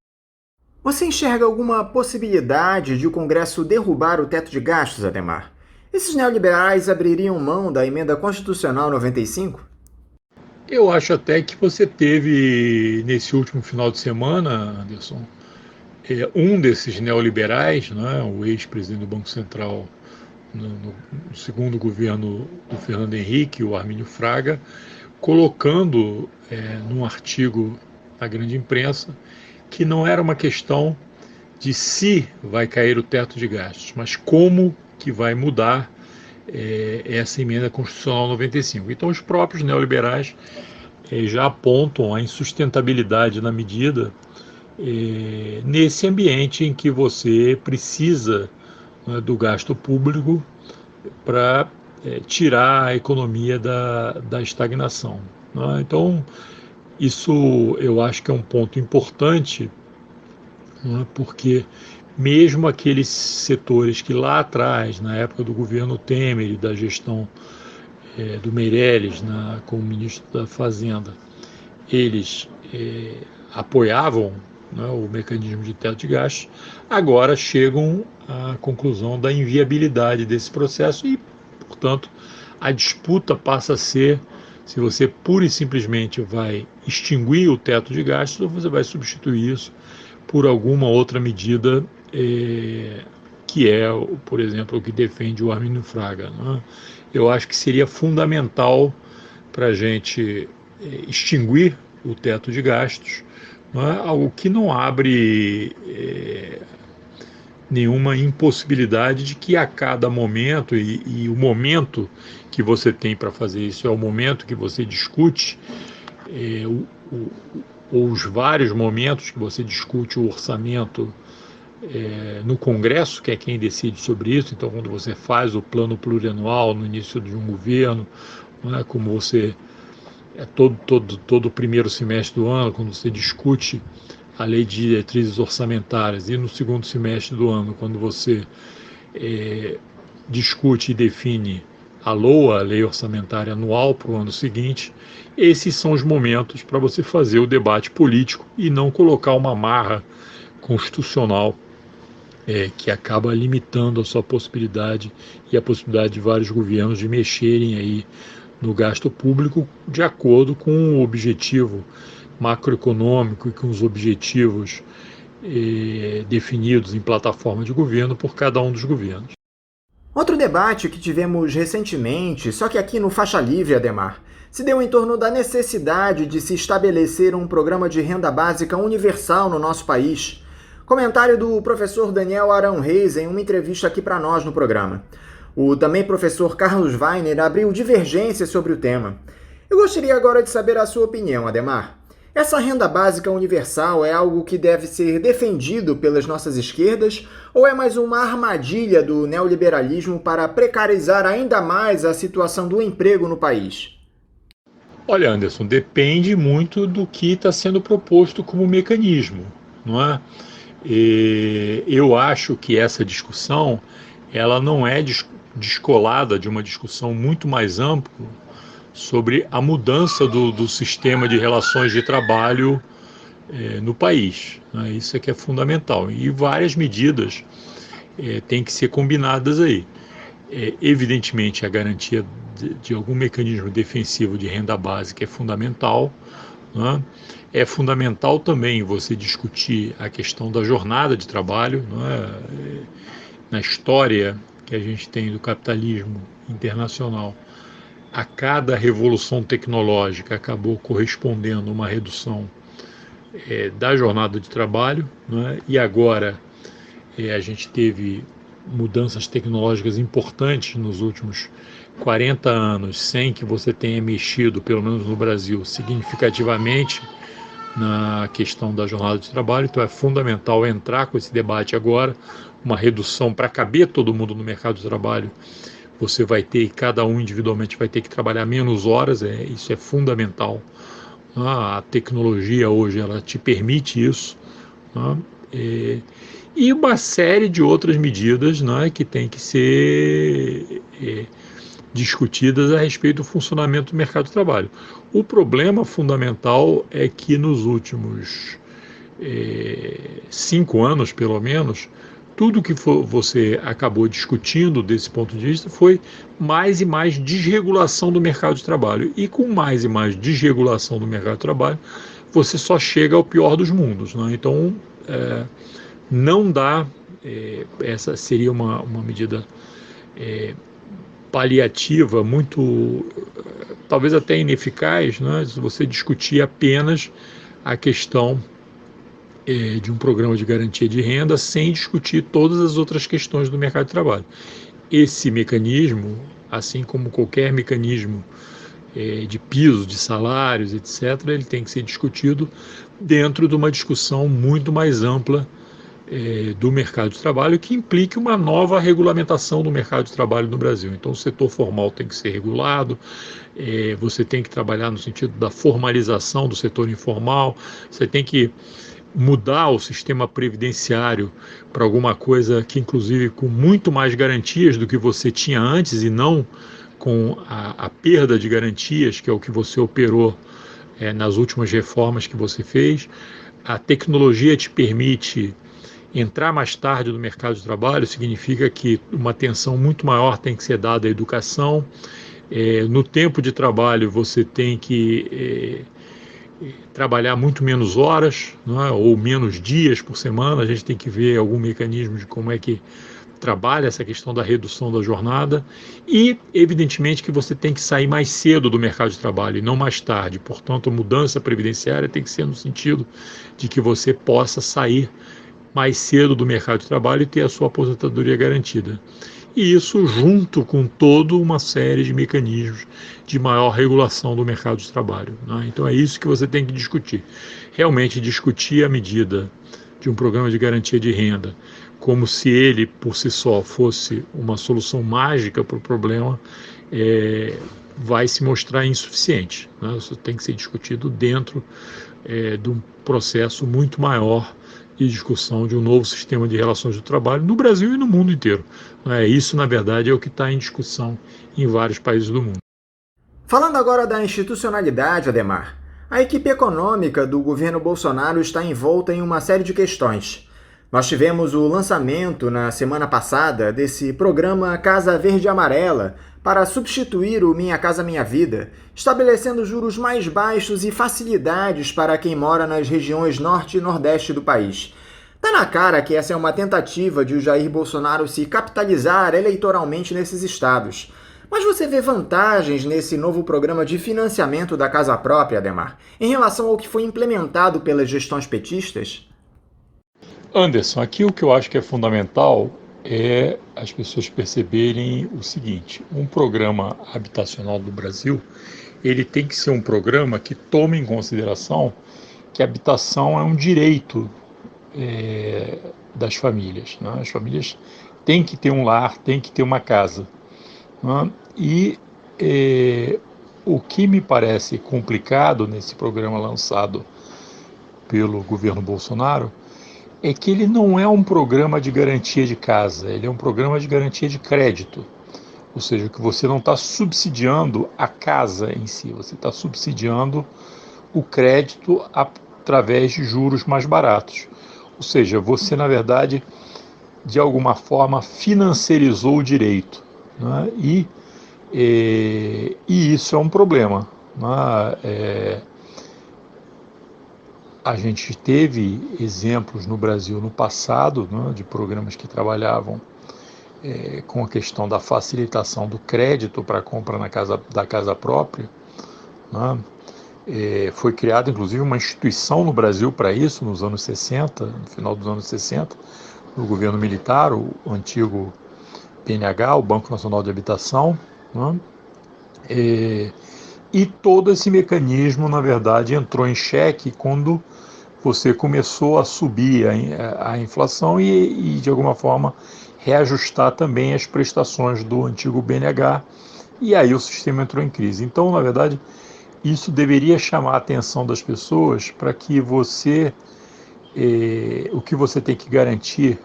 Você enxerga alguma possibilidade de o Congresso derrubar o teto de gastos, Adhemar? Esses neoliberais abririam mão da emenda constitucional 95? Eu acho até que você teve, nesse último final de semana, Anderson, um desses neoliberais, né, o ex-presidente do Banco Central no segundo governo do Fernando Henrique, o Armínio Fraga, colocando num artigo na grande imprensa que não era uma questão de se vai cair o teto de gastos, mas como que vai mudar essa emenda constitucional 95. Então os próprios neoliberais já apontam a insustentabilidade na medida nesse ambiente em que você precisa, né, do gasto público para tirar a economia da estagnação, né? Então isso eu acho que é um ponto importante, né, porque mesmo aqueles setores que lá atrás, na época do governo Temer e da gestão do Meirelles, como ministro da Fazenda, eles apoiavam, né, o mecanismo de teto de gastos, agora chegam à conclusão da inviabilidade desse processo e, portanto, a disputa passa a ser se você pura e simplesmente vai extinguir o teto de gastos ou você vai substituir isso por alguma outra medida que é, por exemplo, o que defende o Armínio Fraga, né? Eu acho que seria fundamental para a gente extinguir o teto de gastos, né? Algo que não abre nenhuma impossibilidade de que a cada momento, e o momento que você tem para fazer isso é o momento que você discute, ou os vários momentos que você discute o orçamento no Congresso, que é quem decide sobre isso. Então, quando você faz o plano plurianual no início de um governo, né, como você todo o primeiro semestre do ano, quando você discute a lei de diretrizes orçamentárias, e no segundo semestre do ano, quando você discute e define a LOA, a lei orçamentária anual para o ano seguinte, esses são os momentos para você fazer o debate político e não colocar uma amarra constitucional que acaba limitando a sua possibilidade e a possibilidade de vários governos de mexerem aí no gasto público de acordo com o objetivo macroeconômico e com os objetivos definidos em plataforma de governo por cada um dos governos. Outro debate que tivemos recentemente, só que aqui no Faixa Livre, Ademar, se deu em torno da necessidade de se estabelecer um programa de renda básica universal no nosso país. Comentário do professor Daniel Arão Reis em uma entrevista aqui para nós no programa. O também professor Carlos Weiner abriu divergências sobre o tema. Eu gostaria agora de saber a sua opinião, Ademar. Essa renda básica universal é algo que deve ser defendido pelas nossas esquerdas ou é mais uma armadilha do neoliberalismo para precarizar ainda mais a situação do emprego no país? Olha, Anderson, depende muito do que está sendo proposto como mecanismo, não é? Eu acho que essa discussão ela não é descolada de uma discussão muito mais ampla sobre a mudança do sistema de relações de trabalho no país, né? Isso é que é fundamental. E várias medidas têm que ser combinadas aí. Evidentemente, a garantia de algum mecanismo defensivo de renda básica é fundamental, né? É fundamental também você discutir a questão da jornada de trabalho, né? Na história que a gente tem do capitalismo internacional, a cada revolução tecnológica acabou correspondendo uma redução da jornada de trabalho, né? E agora a gente teve mudanças tecnológicas importantes nos últimos 40 anos, sem que você tenha mexido, pelo menos no Brasil, significativamente na questão da jornada de trabalho. Então é fundamental entrar com esse debate agora, uma redução para caber todo mundo no mercado de trabalho. Você vai ter, cada um individualmente vai ter que trabalhar menos horas, isso é fundamental. A tecnologia hoje ela te permite isso, né? E uma série de outras medidas, né, que tem que ser discutidas a respeito do funcionamento do mercado de trabalho. O problema fundamental é que nos últimos 5 anos, pelo menos, tudo que você acabou discutindo desse ponto de vista foi mais e mais desregulação do mercado de trabalho. E com mais e mais desregulação do mercado de trabalho, você só chega ao pior dos mundos, né? Então, não dá, essa seria uma medida paliativa, muito, talvez até ineficaz, né? Se você discutir apenas a questão de um programa de garantia de renda sem discutir todas as outras questões do mercado de trabalho. Esse mecanismo, assim como qualquer mecanismo de piso, de salários, etc., ele tem que ser discutido dentro de uma discussão muito mais ampla do mercado de trabalho, que implique uma nova regulamentação do mercado de trabalho no Brasil. Então o setor formal tem que ser regulado, você tem que trabalhar no sentido da formalização do setor informal, você tem que mudar o sistema previdenciário para alguma coisa que, inclusive, com muito mais garantias do que você tinha antes e não com a perda de garantias, que é o que você operou nas últimas reformas que você fez. A tecnologia te permite entrar mais tarde no mercado de trabalho, significa que uma atenção muito maior tem que ser dada à educação. No tempo de trabalho, você tem que trabalhar muito menos horas, né, ou menos dias por semana. A gente tem que ver algum mecanismo de como é que trabalha essa questão da redução da jornada e, evidentemente, que você tem que sair mais cedo do mercado de trabalho e não mais tarde. Portanto, a mudança previdenciária tem que ser no sentido de que você possa sair mais cedo do mercado de trabalho e ter a sua aposentadoria garantida. E isso junto com toda uma série de mecanismos de maior regulação do mercado de trabalho, né? Então é isso que você tem que discutir. Realmente discutir a medida de um programa de garantia de renda como se ele por si só fosse uma solução mágica para o problema, vai se mostrar insuficiente, né? Isso tem que ser discutido dentro de um processo muito maior de discussão de um novo sistema de relações de trabalho no Brasil e no mundo inteiro. Isso, na verdade, é o que está em discussão em vários países do mundo. Falando agora da institucionalidade, Ademar, a equipe econômica do governo Bolsonaro está envolta em uma série de questões. Nós tivemos o lançamento na semana passada desse programa Casa Verde e Amarela para substituir o Minha Casa Minha Vida, estabelecendo juros mais baixos e facilidades para quem mora nas regiões norte e nordeste do país. Tá na cara que essa é uma tentativa de o Jair Bolsonaro se capitalizar eleitoralmente nesses estados. Mas você vê vantagens nesse novo programa de financiamento da casa própria, Adhemar, em relação ao que foi implementado pelas gestões petistas? Anderson, aqui o que eu acho que é fundamental é as pessoas perceberem o seguinte: um programa habitacional do Brasil, ele tem que ser um programa que tome em consideração que a habitação é um direito das famílias, né? As famílias têm que ter um lar, têm que ter uma casa, né? E o que me parece complicado nesse programa lançado pelo governo Bolsonaro é que ele não é um programa de garantia de casa, ele é um programa de garantia de crédito. Ou seja, que você não está subsidiando a casa em si, você está subsidiando o crédito através de juros mais baratos. Ou seja, você, na verdade, de alguma forma, financiarizou o direito, né? E isso é um problema, né? A gente teve exemplos no Brasil no passado, né, de programas que trabalhavam com a questão da facilitação do crédito para a compra da casa própria, né? Foi criada, inclusive, uma instituição no Brasil para isso, nos anos 60, no final dos anos 60, no governo militar, o antigo BNH, o Banco Nacional de Habitação, né? E todo esse mecanismo, na verdade, entrou em xeque quando você começou a subir a inflação e, de alguma forma, reajustar também as prestações do antigo BNH, e aí o sistema entrou em crise. Então, na verdade, isso deveria chamar a atenção das pessoas para que o que você tem que garantir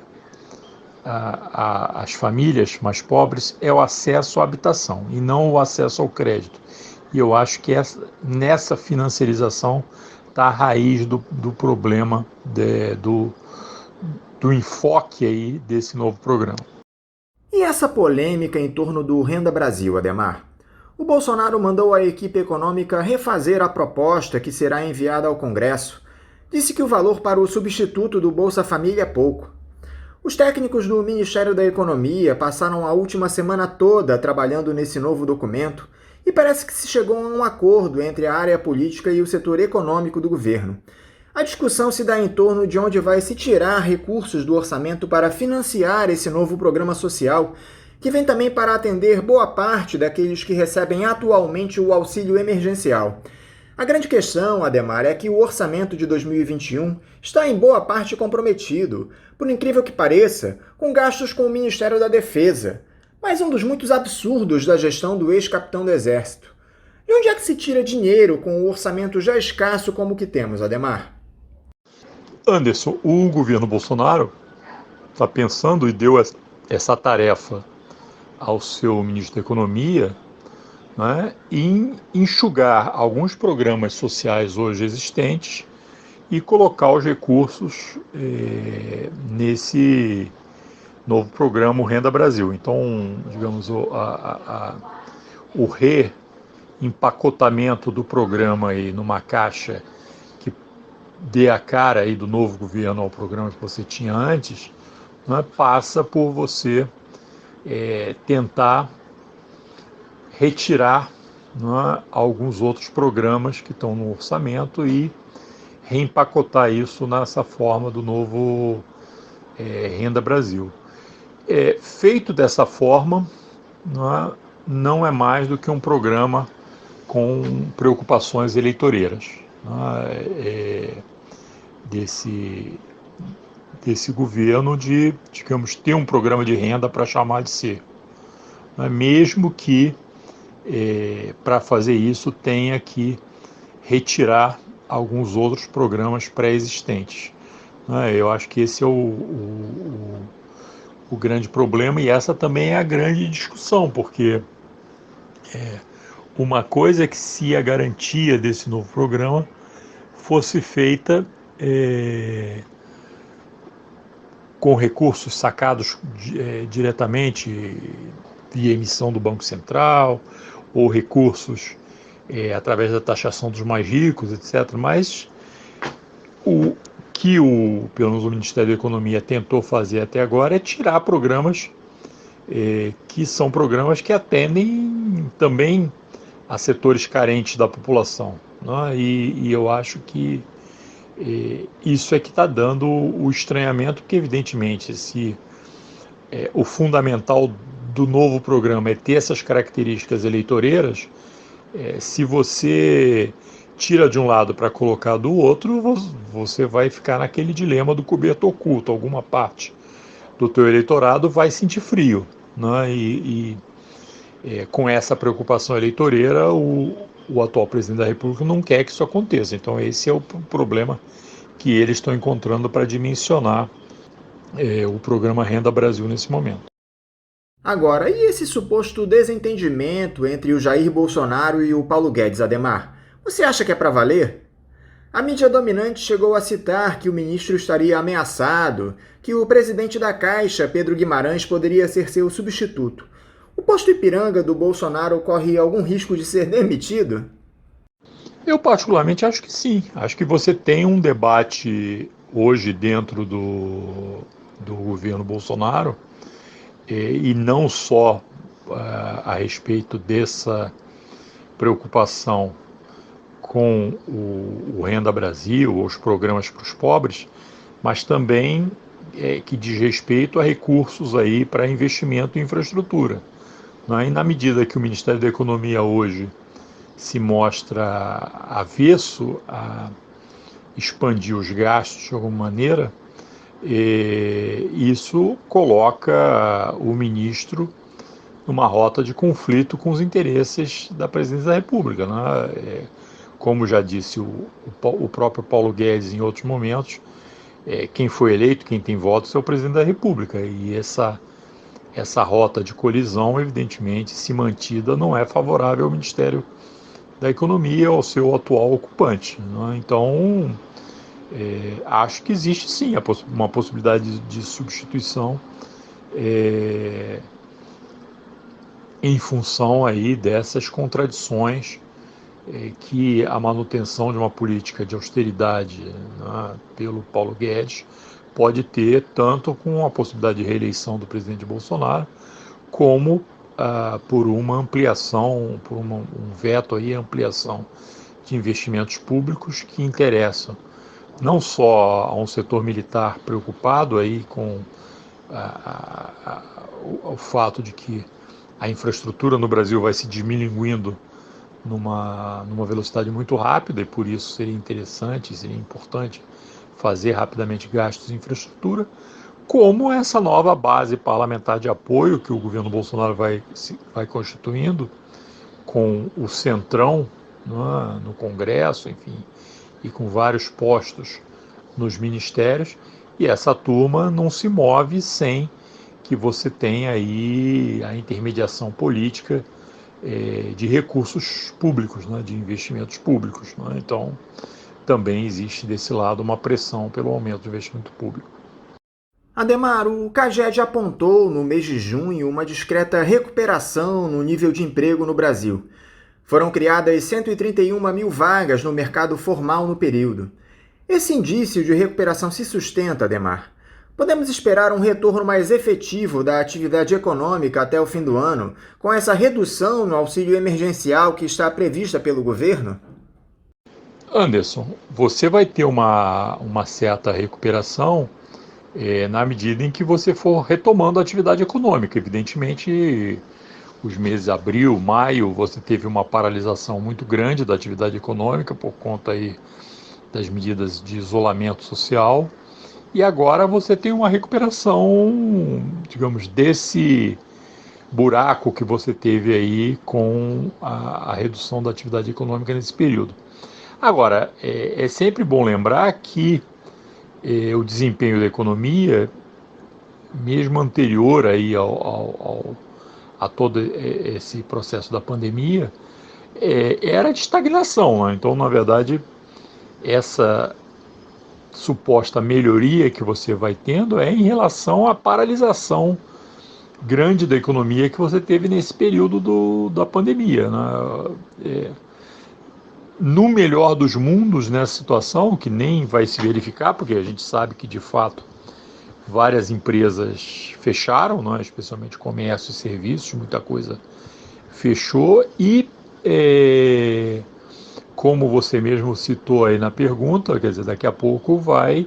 às famílias mais pobres é o acesso à habitação e não o acesso ao crédito. E eu acho que nessa financiarização está a raiz do problema do enfoque aí desse novo programa. E essa polêmica em torno do Renda Brasil, Adhemar? O Bolsonaro mandou a equipe econômica refazer a proposta que será enviada ao Congresso. Disse que o valor para o substituto do Bolsa Família é pouco. Os técnicos do Ministério da Economia passaram a última semana toda trabalhando nesse novo documento e parece que se chegou a um acordo entre a área política e o setor econômico do governo. A discussão se dá em torno de onde vai se tirar recursos do orçamento para financiar esse novo programa social, que vem também para atender boa parte daqueles que recebem atualmente o auxílio emergencial. A grande questão, Adhemar, é que o orçamento de 2021 está em boa parte comprometido, por incrível que pareça, com gastos com o Ministério da Defesa, mas um dos muitos absurdos da gestão do ex-capitão do Exército. De onde é que se tira dinheiro com o orçamento já escasso como o que temos, Adhemar? Anderson, o governo Bolsonaro está pensando e deu essa tarefa ao seu ministro da Economia, né, em enxugar alguns programas sociais hoje existentes e colocar os recursos nesse novo programa, o Renda Brasil. Então, digamos, o reempacotamento do programa aí numa caixa que dê a cara aí do novo governo ao programa que você tinha antes, né, passa por você tentar retirar, né, alguns outros programas que estão no orçamento e reempacotar isso nessa forma do novo Renda Brasil. Feito dessa forma, né, não é mais do que um programa com preocupações eleitoreiras, né, desse governo de, digamos, ter um programa de renda para chamar de ser. Mesmo que, para fazer isso, tenha que retirar alguns outros programas pré-existentes. Eu acho que esse é o grande problema, e essa também é a grande discussão, porque uma coisa é que se a garantia desse novo programa fosse feita com recursos sacados diretamente via emissão do Banco Central, ou recursos através da taxação dos mais ricos, etc. Mas que pelo menos o Ministério da Economia tentou fazer até agora é tirar programas que são programas que atendem também a setores carentes da população, né? E eu acho que isso é que está dando o estranhamento, porque evidentemente se o fundamental do novo programa é ter essas características eleitoreiras, se você tira de um lado para colocar do outro, você vai ficar naquele dilema do coberto oculto. Alguma parte do teu eleitorado vai sentir frio, né? Com essa preocupação eleitoreira, o atual presidente da República não quer que isso aconteça. Então esse é o problema que eles estão encontrando para dimensionar o programa Renda Brasil nesse momento. Agora, e esse suposto desentendimento entre o Jair Bolsonaro e o Paulo Guedes, Adhemar? Você acha que é para valer? A mídia dominante chegou a citar que o ministro estaria ameaçado, que o presidente da Caixa, Pedro Guimarães, poderia ser seu substituto. O posto Ipiranga do Bolsonaro corre algum risco de ser demitido? Eu particularmente acho que sim. Acho que você tem um debate hoje dentro do governo Bolsonaro, e não só a respeito dessa preocupação com o Renda Brasil, ou os programas para os pobres, mas também que diz respeito a recursos aí para investimento em infraestrutura. E na medida que o Ministério da Economia hoje se mostra avesso a expandir os gastos de alguma maneira, isso coloca o ministro numa rota de conflito com os interesses da presidência da República, né? Como já disse o próprio Paulo Guedes em outros momentos, quem foi eleito, quem tem votos é o presidente da República, e essa rota de colisão, evidentemente, se mantida, não é favorável ao Ministério da Economia, ao seu atual ocupante, né? Então, acho que existe sim uma possibilidade de substituição em função aí dessas contradições que a manutenção de uma política de austeridade, né, pelo Paulo Guedes pode ter, tanto com a possibilidade de reeleição do presidente Bolsonaro, como por uma ampliação, por um veto aí, ampliação de investimentos públicos que interessam não só a um setor militar preocupado aí com o fato de que a infraestrutura no Brasil vai se diminuindo numa velocidade muito rápida, e por isso seria interessante, seria importante fazer rapidamente gastos em infraestrutura, como essa nova base parlamentar de apoio que o governo Bolsonaro vai constituindo com o Centrão, né, no Congresso, enfim, e com vários postos nos ministérios, e essa turma não se move sem que você tenha aí a intermediação política de recursos públicos, né, de investimentos públicos, né? Então, também existe desse lado uma pressão pelo aumento do investimento público. Adhemar, o CAGED apontou no mês de junho uma discreta recuperação no nível de emprego no Brasil. Foram criadas 131 mil vagas no mercado formal no período. Esse indício de recuperação se sustenta, Adhemar? Podemos esperar um retorno mais efetivo da atividade econômica até o fim do ano, com essa redução no auxílio emergencial que está prevista pelo governo? Anderson, você vai ter uma certa recuperação na medida em que você for retomando a atividade econômica. Evidentemente, os meses de abril, maio, você teve uma paralisação muito grande da atividade econômica por conta aí das medidas de isolamento social, e agora você tem uma recuperação, digamos, desse buraco que você teve aí com a redução da atividade econômica nesse período. Agora, é sempre bom lembrar que o desempenho da economia, mesmo anterior aí a todo esse processo da pandemia, era de estagnação, né? Então, na verdade, essa suposta melhoria que você vai tendo é em relação à paralisação grande da economia que você teve nesse período da pandemia, né? No melhor dos mundos, nessa situação, que nem vai se verificar, porque a gente sabe que, de fato, várias empresas fecharam, né, especialmente comércio e serviços, muita coisa fechou e, como você mesmo citou aí na pergunta, quer dizer, daqui a pouco vai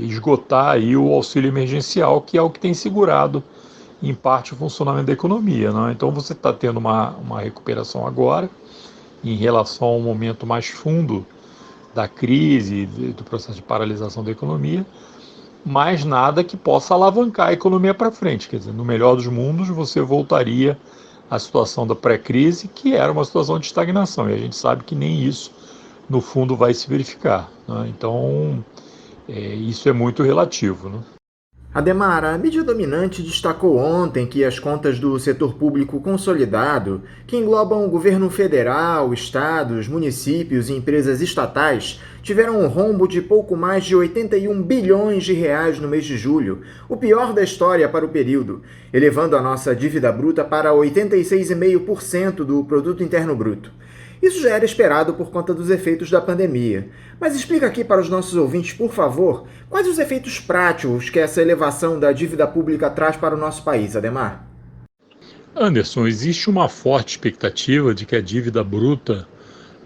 esgotar aí o auxílio emergencial, que é o que tem segurado, em parte, o funcionamento da economia, né? Então você está tendo uma recuperação agora, em relação ao momento mais fundo da crise, do processo de paralisação da economia, mas nada que possa alavancar a economia para frente. Quer dizer, no melhor dos mundos, você voltaria à situação da pré-crise, que era uma situação de estagnação, e a gente sabe que nem isso, no fundo, vai se verificar, né? Então, isso é muito relativo, né? Ademar, a mídia dominante destacou ontem que as contas do setor público consolidado, que englobam o governo federal, estados, municípios e empresas estatais, tiveram um rombo de pouco mais de 81 bilhões de reais no mês de julho, o pior da história para o período, elevando a nossa dívida bruta para 86,5% do produto interno bruto. Isso já era esperado por conta dos efeitos da pandemia. Mas explica aqui para os nossos ouvintes, por favor, quais os efeitos práticos que essa elevação da dívida pública traz para o nosso país, Ademar? Anderson, existe uma forte expectativa de que a dívida bruta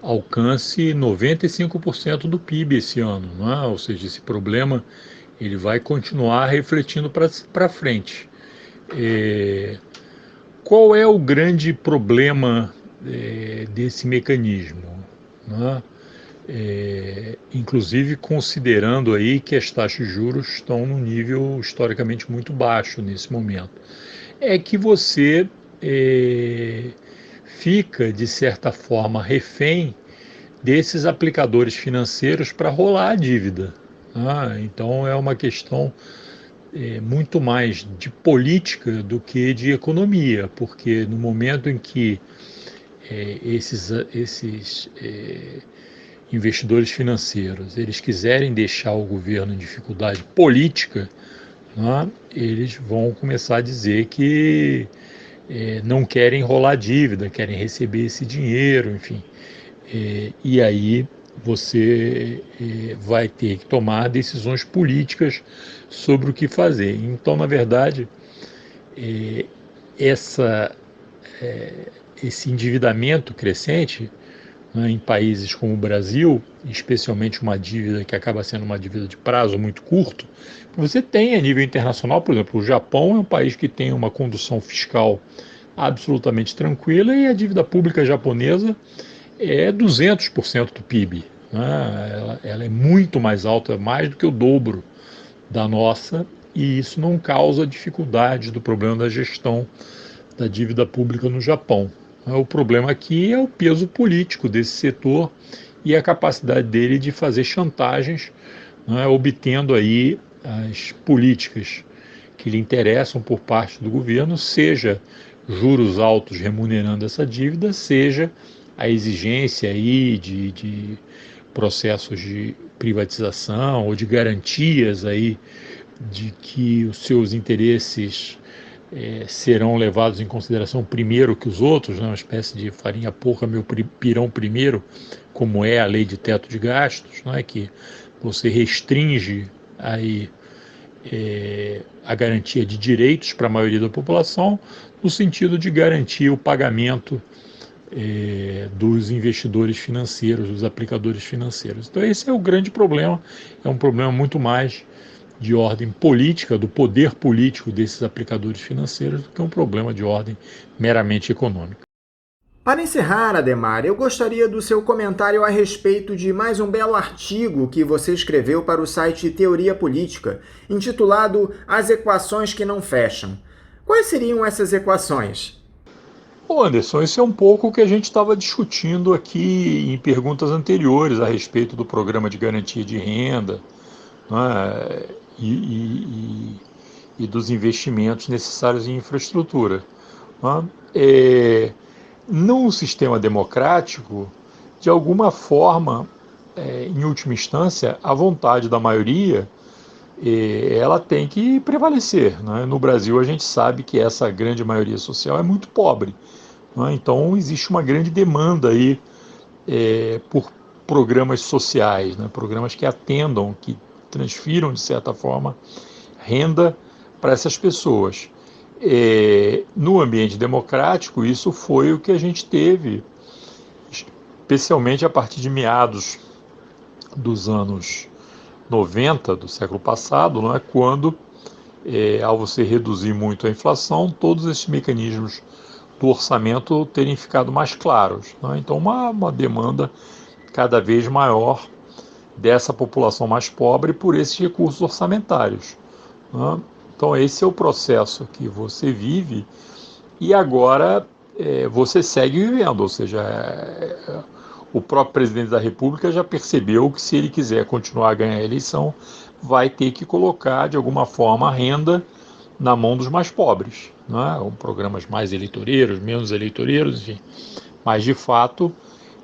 alcance 95% do PIB esse ano, não é? Ou seja, esse problema ele vai continuar refletindo para frente. Qual é o grande problema desse mecanismo, né? Inclusive considerando aí que as taxas de juros estão num nível historicamente muito baixo nesse momento, é que você fica, de certa forma, refém desses aplicadores financeiros para rolar a dívida, né? Então é uma questão muito mais de política do que de economia, porque no momento em que esses investidores financeiros eles quiserem deixar o governo em dificuldade política, né, eles vão começar a dizer que não querem rolar dívida, querem receber esse dinheiro, enfim. E aí você vai ter que tomar decisões políticas sobre o que fazer. Então, na verdade, esse endividamento crescente, né, em países como o Brasil, especialmente uma dívida que acaba sendo uma dívida de prazo muito curto, você tem a nível internacional, por exemplo, o Japão é um país que tem uma condução fiscal absolutamente tranquila e a dívida pública japonesa é 200% do PIB, né? Ela é muito mais alta, mais do que o dobro da nossa, e isso não causa dificuldade do problema da gestão da dívida pública no Japão. O problema aqui é o peso político desse setor e a capacidade dele de fazer chantagens, né, obtendo aí as políticas que lhe interessam por parte do governo, seja juros altos remunerando essa dívida, seja a exigência aí de processos de privatização ou de garantias aí de que os seus interesses serão levados em consideração primeiro que os outros, né? Uma espécie de farinha pouca, meu pirão primeiro, como é a lei de teto de gastos, né? Que você restringe aí a garantia de direitos para a maioria da população, no sentido de garantir o pagamento dos investidores financeiros, dos aplicadores financeiros. Então esse é o grande problema, é um problema muito mais de ordem política, do poder político desses aplicadores financeiros, do que um problema de ordem meramente econômica. Para encerrar, Ademar, eu gostaria do seu comentário a respeito de mais um belo artigo que você escreveu para o site Teoria Política, intitulado As Equações que Não Fecham. Quais seriam essas equações? Bom, Anderson, isso é um pouco o que a gente estava discutindo aqui em perguntas anteriores a respeito do programa de garantia de renda, né, e dos investimentos necessários em infraestrutura, né? Num sistema democrático, de alguma forma, em última instância, a vontade da maioria ela tem que prevalecer, né? No Brasil, a gente sabe que essa grande maioria social é muito pobre, né? Então existe uma grande demanda aí por programas sociais, né? Programas que atendam, que transfiram, de certa forma, renda para essas pessoas. No ambiente democrático, isso foi o que a gente teve, especialmente a partir de meados dos anos 90 do século passado, não é? Quando, ao você reduzir muito a inflação, todos esses mecanismos do orçamento terem ficado mais claros, não é? Então, uma demanda cada vez maior dessa população mais pobre por esses recursos orçamentários, não é? Então, esse é o processo que você vive e agora você segue vivendo, ou seja, o próprio presidente da República já percebeu que se ele quiser continuar a ganhar a eleição, vai ter que colocar, de alguma forma, a renda na mão dos mais pobres, né? Programas mais eleitoreiros, menos eleitoreiros, enfim. Mas, de fato,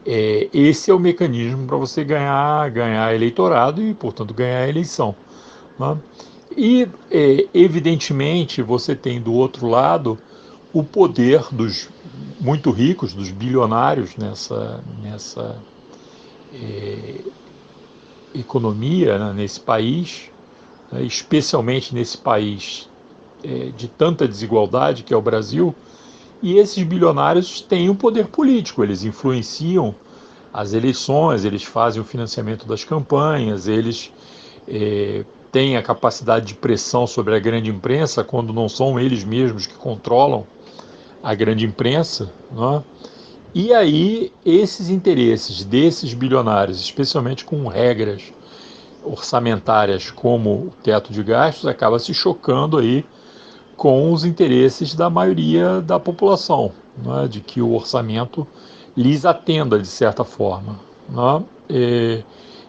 esse é o mecanismo para você ganhar eleitorado e, portanto, ganhar a eleição, né? E, evidentemente, você tem do outro lado o poder dos muito ricos, dos bilionários nessa economia, né, nesse país, né, especialmente nesse país de tanta desigualdade que é o Brasil, e esses bilionários têm o poder político, eles influenciam as eleições, eles fazem o financiamento das campanhas, eles têm a capacidade de pressão sobre a grande imprensa quando não são eles mesmos que controlam a grande imprensa, né? E aí esses interesses desses bilionários, especialmente com regras orçamentárias como o teto de gastos, acaba se chocando aí com os interesses da maioria da população, né? De que o orçamento lhes atenda de certa forma, né?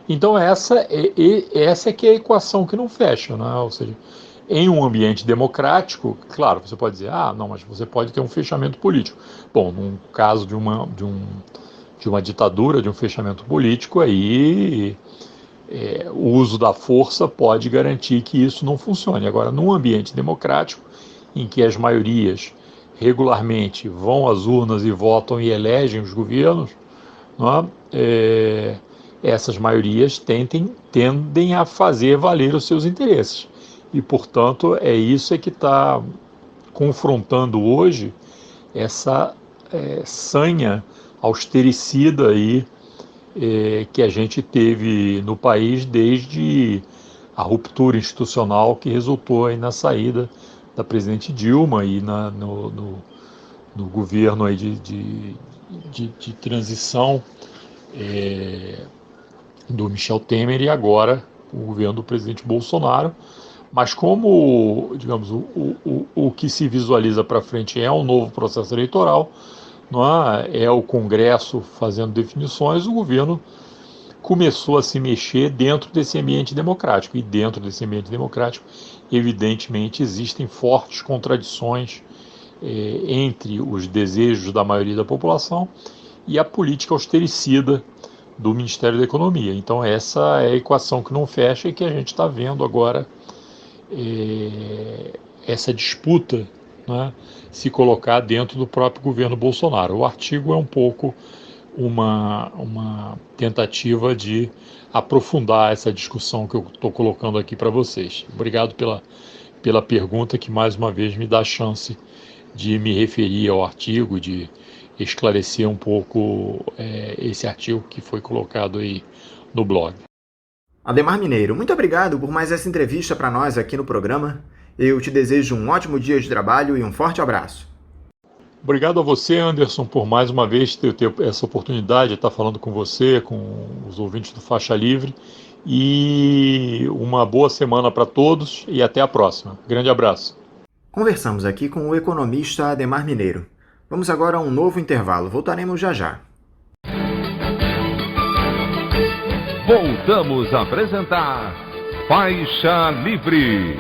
Então essa é que é a equação que não fecha, né? Ou seja, em um ambiente democrático, claro, você pode dizer, não, mas você pode ter um fechamento político. Bom, num caso de uma ditadura, de um fechamento político, aí o uso da força pode garantir que isso não funcione. Agora, num ambiente democrático, em que as maiorias regularmente vão às urnas e votam e elegem os governos, não é? Essas maiorias tendem a fazer valer os seus interesses. E, portanto, isso que está confrontando hoje essa sanha austericida aí, que a gente teve no país desde a ruptura institucional que resultou aí na saída da presidente Dilma e no governo aí de transição do Michel Temer e agora o governo do presidente Bolsonaro. Mas como, digamos, o que se visualiza para frente é um novo processo eleitoral, não é o Congresso fazendo definições, o governo começou a se mexer dentro desse ambiente democrático. E dentro desse ambiente democrático, evidentemente, existem fortes contradições entre os desejos da maioria da população e a política austericida do Ministério da Economia. Então essa é a equação que não fecha e que a gente está vendo agora essa disputa, né, se colocar dentro do próprio governo Bolsonaro. O artigo é um pouco uma tentativa de aprofundar essa discussão que eu estou colocando aqui para vocês. Obrigado pela pergunta, que mais uma vez me dá a chance de me referir ao artigo, de esclarecer um pouco esse artigo que foi colocado aí no blog. Ademar Mineiro, muito obrigado por mais essa entrevista para nós aqui no programa. Eu te desejo um ótimo dia de trabalho e um forte abraço. Obrigado a você, Anderson, por mais uma vez ter essa oportunidade de estar falando com você, com os ouvintes do Faixa Livre. E uma boa semana para todos e até a próxima. Grande abraço. Conversamos aqui com o economista Ademar Mineiro. Vamos agora a um novo intervalo. Voltaremos já já. Voltamos a apresentar Faixa Livre.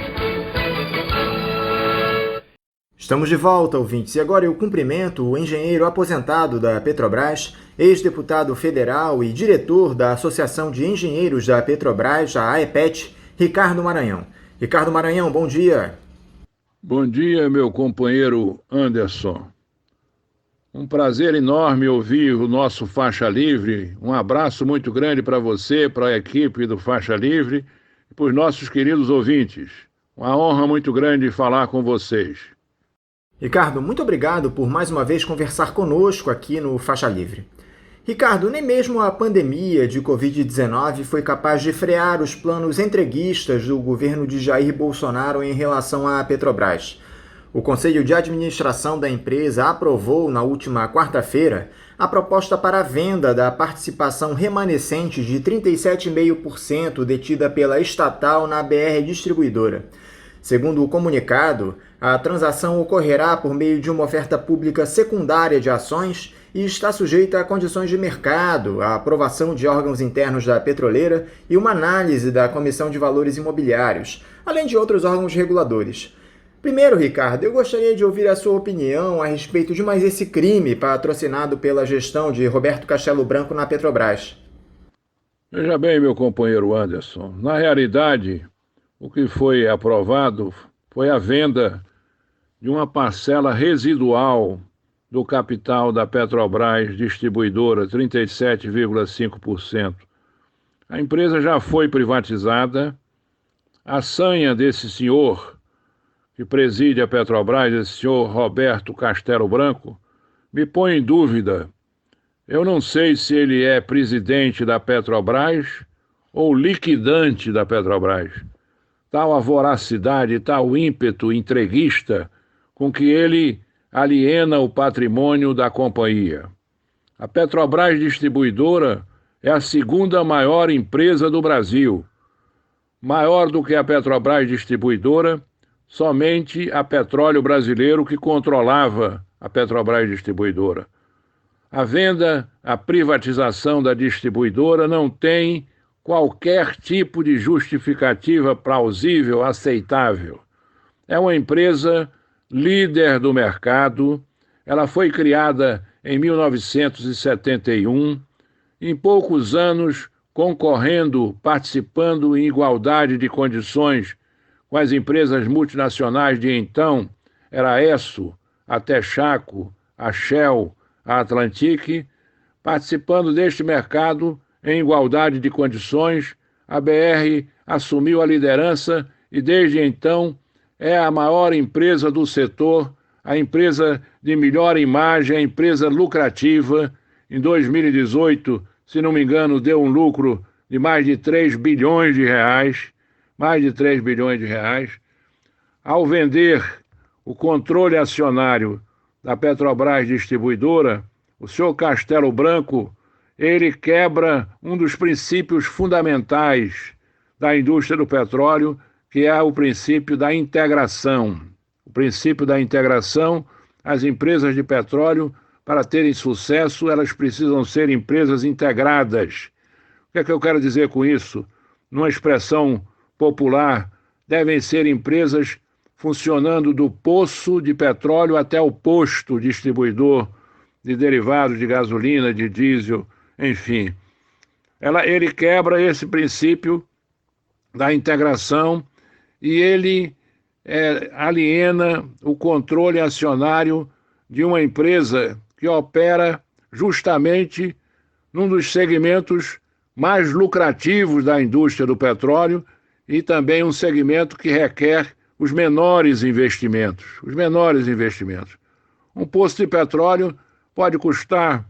Estamos de volta, ouvintes, e agora eu cumprimento o engenheiro aposentado da Petrobras, ex-deputado federal e diretor da Associação de Engenheiros da Petrobras, a AEPET, Ricardo Maranhão. Ricardo Maranhão, bom dia. Bom dia, meu companheiro Anderson. Um prazer enorme ouvir o nosso Faixa Livre. Um abraço muito grande para você, para a equipe do Faixa Livre e para os nossos queridos ouvintes. Uma honra muito grande falar com vocês. Ricardo, muito obrigado por mais uma vez conversar conosco aqui no Faixa Livre. Ricardo, nem mesmo a pandemia de Covid-19 foi capaz de frear os planos entreguistas do governo de Jair Bolsonaro em relação à Petrobras. O Conselho de Administração da empresa aprovou na última quarta-feira a proposta para a venda da participação remanescente de 37,5% detida pela estatal na BR Distribuidora. Segundo o comunicado, a transação ocorrerá por meio de uma oferta pública secundária de ações e está sujeita a condições de mercado, a aprovação de órgãos internos da petroleira e uma análise da Comissão de Valores Imobiliários, além de outros órgãos reguladores. Primeiro, Ricardo, eu gostaria de ouvir a sua opinião a respeito de mais esse crime patrocinado pela gestão de Roberto Castello Branco na Petrobras. Veja bem, meu companheiro Anderson, na realidade, o que foi aprovado foi a venda de uma parcela residual do capital da Petrobras Distribuidora, 37,5%. A empresa já foi privatizada. A sanha desse senhor que preside a Petrobras, esse senhor Roberto Castello Branco, me põe em dúvida. Eu não sei se ele é presidente da Petrobras ou liquidante da Petrobras. Tal a voracidade, tal ímpeto entreguista com que ele aliena o patrimônio da companhia. A Petrobras Distribuidora é a segunda maior empresa do Brasil. Maior do que a Petrobras Distribuidora, somente a Petróleo Brasileiro, que controlava a Petrobras Distribuidora. A venda, a privatização da distribuidora não tem qualquer tipo de justificativa plausível, aceitável. É uma empresa líder do mercado. Ela foi criada em 1971, em poucos anos concorrendo, participando em igualdade de condições com as empresas multinacionais de então, era a Esso, a Texaco, a Shell, a Atlantic, participando deste mercado em igualdade de condições. A BR assumiu a liderança e desde então é a maior empresa do setor, a empresa de melhor imagem, a empresa lucrativa. Em 2018, se não me engano, deu um lucro de mais de 3 bilhões de reais, mais de 3 bilhões de reais. Ao vender o controle acionário da Petrobras Distribuidora, o senhor Castello Branco, ele quebra um dos princípios fundamentais da indústria do petróleo, que é o princípio da integração. O princípio da integração, as empresas de petróleo, para terem sucesso, elas precisam ser empresas integradas. O que é que eu quero dizer com isso? Numa expressão popular, devem ser empresas funcionando do poço de petróleo até o posto distribuidor de derivados de gasolina, de diesel, enfim. Ele quebra esse princípio da integração e ele aliena o controle acionário de uma empresa que opera justamente num dos segmentos mais lucrativos da indústria do petróleo e também um segmento que requer os menores investimentos. Os menores investimentos. Um poço de petróleo pode custar,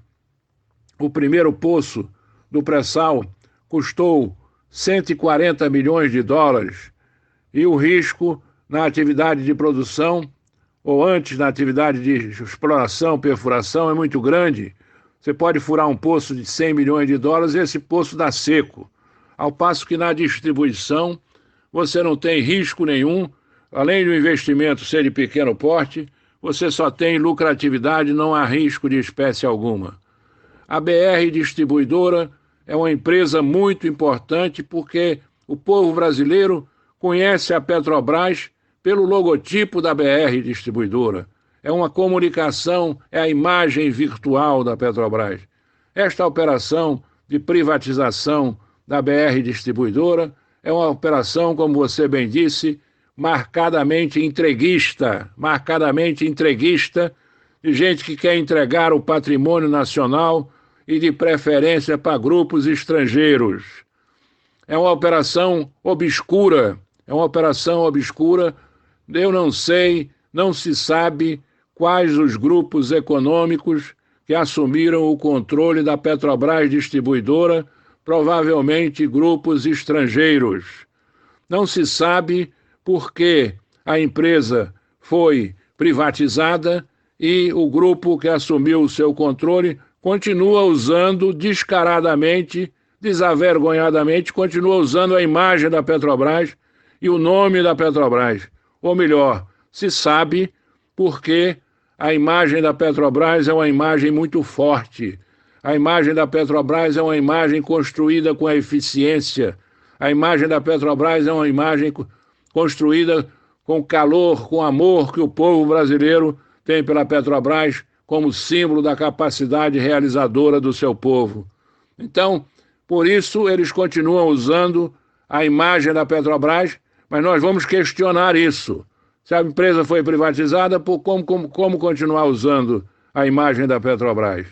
o primeiro poço do pré-sal custou 140 milhões de dólares e o risco na atividade de produção ou antes na atividade de exploração, perfuração é muito grande. Você pode furar um poço de 100 milhões de dólares e esse poço dá seco. Ao passo que na distribuição você não tem risco nenhum, além do investimento ser de pequeno porte, você só tem lucratividade, não há risco de espécie alguma. A BR Distribuidora é uma empresa muito importante porque o povo brasileiro conhece a Petrobras pelo logotipo da BR Distribuidora. É uma comunicação, é a imagem virtual da Petrobras. Esta operação de privatização da BR Distribuidora é uma operação, como você bem disse, marcadamente entreguista, de gente que quer entregar o patrimônio nacional e de preferência para grupos estrangeiros. É uma operação obscura, eu não sei, não se sabe quais os grupos econômicos que assumiram o controle da Petrobras Distribuidora, provavelmente grupos estrangeiros. Não se sabe por que a empresa foi privatizada e o grupo que assumiu o seu controle continua usando descaradamente, desavergonhadamente, continua usando a imagem da Petrobras e o nome da Petrobras. Ou melhor, se sabe porque a imagem da Petrobras é uma imagem muito forte. A imagem da Petrobras é uma imagem construída com a eficiência. A imagem da Petrobras é uma imagem construída com calor, com amor que o povo brasileiro tem pela Petrobras como símbolo da capacidade realizadora do seu povo. Então, por isso, eles continuam usando a imagem da Petrobras, mas nós vamos questionar isso. Se a empresa foi privatizada, como continuar usando a imagem da Petrobras?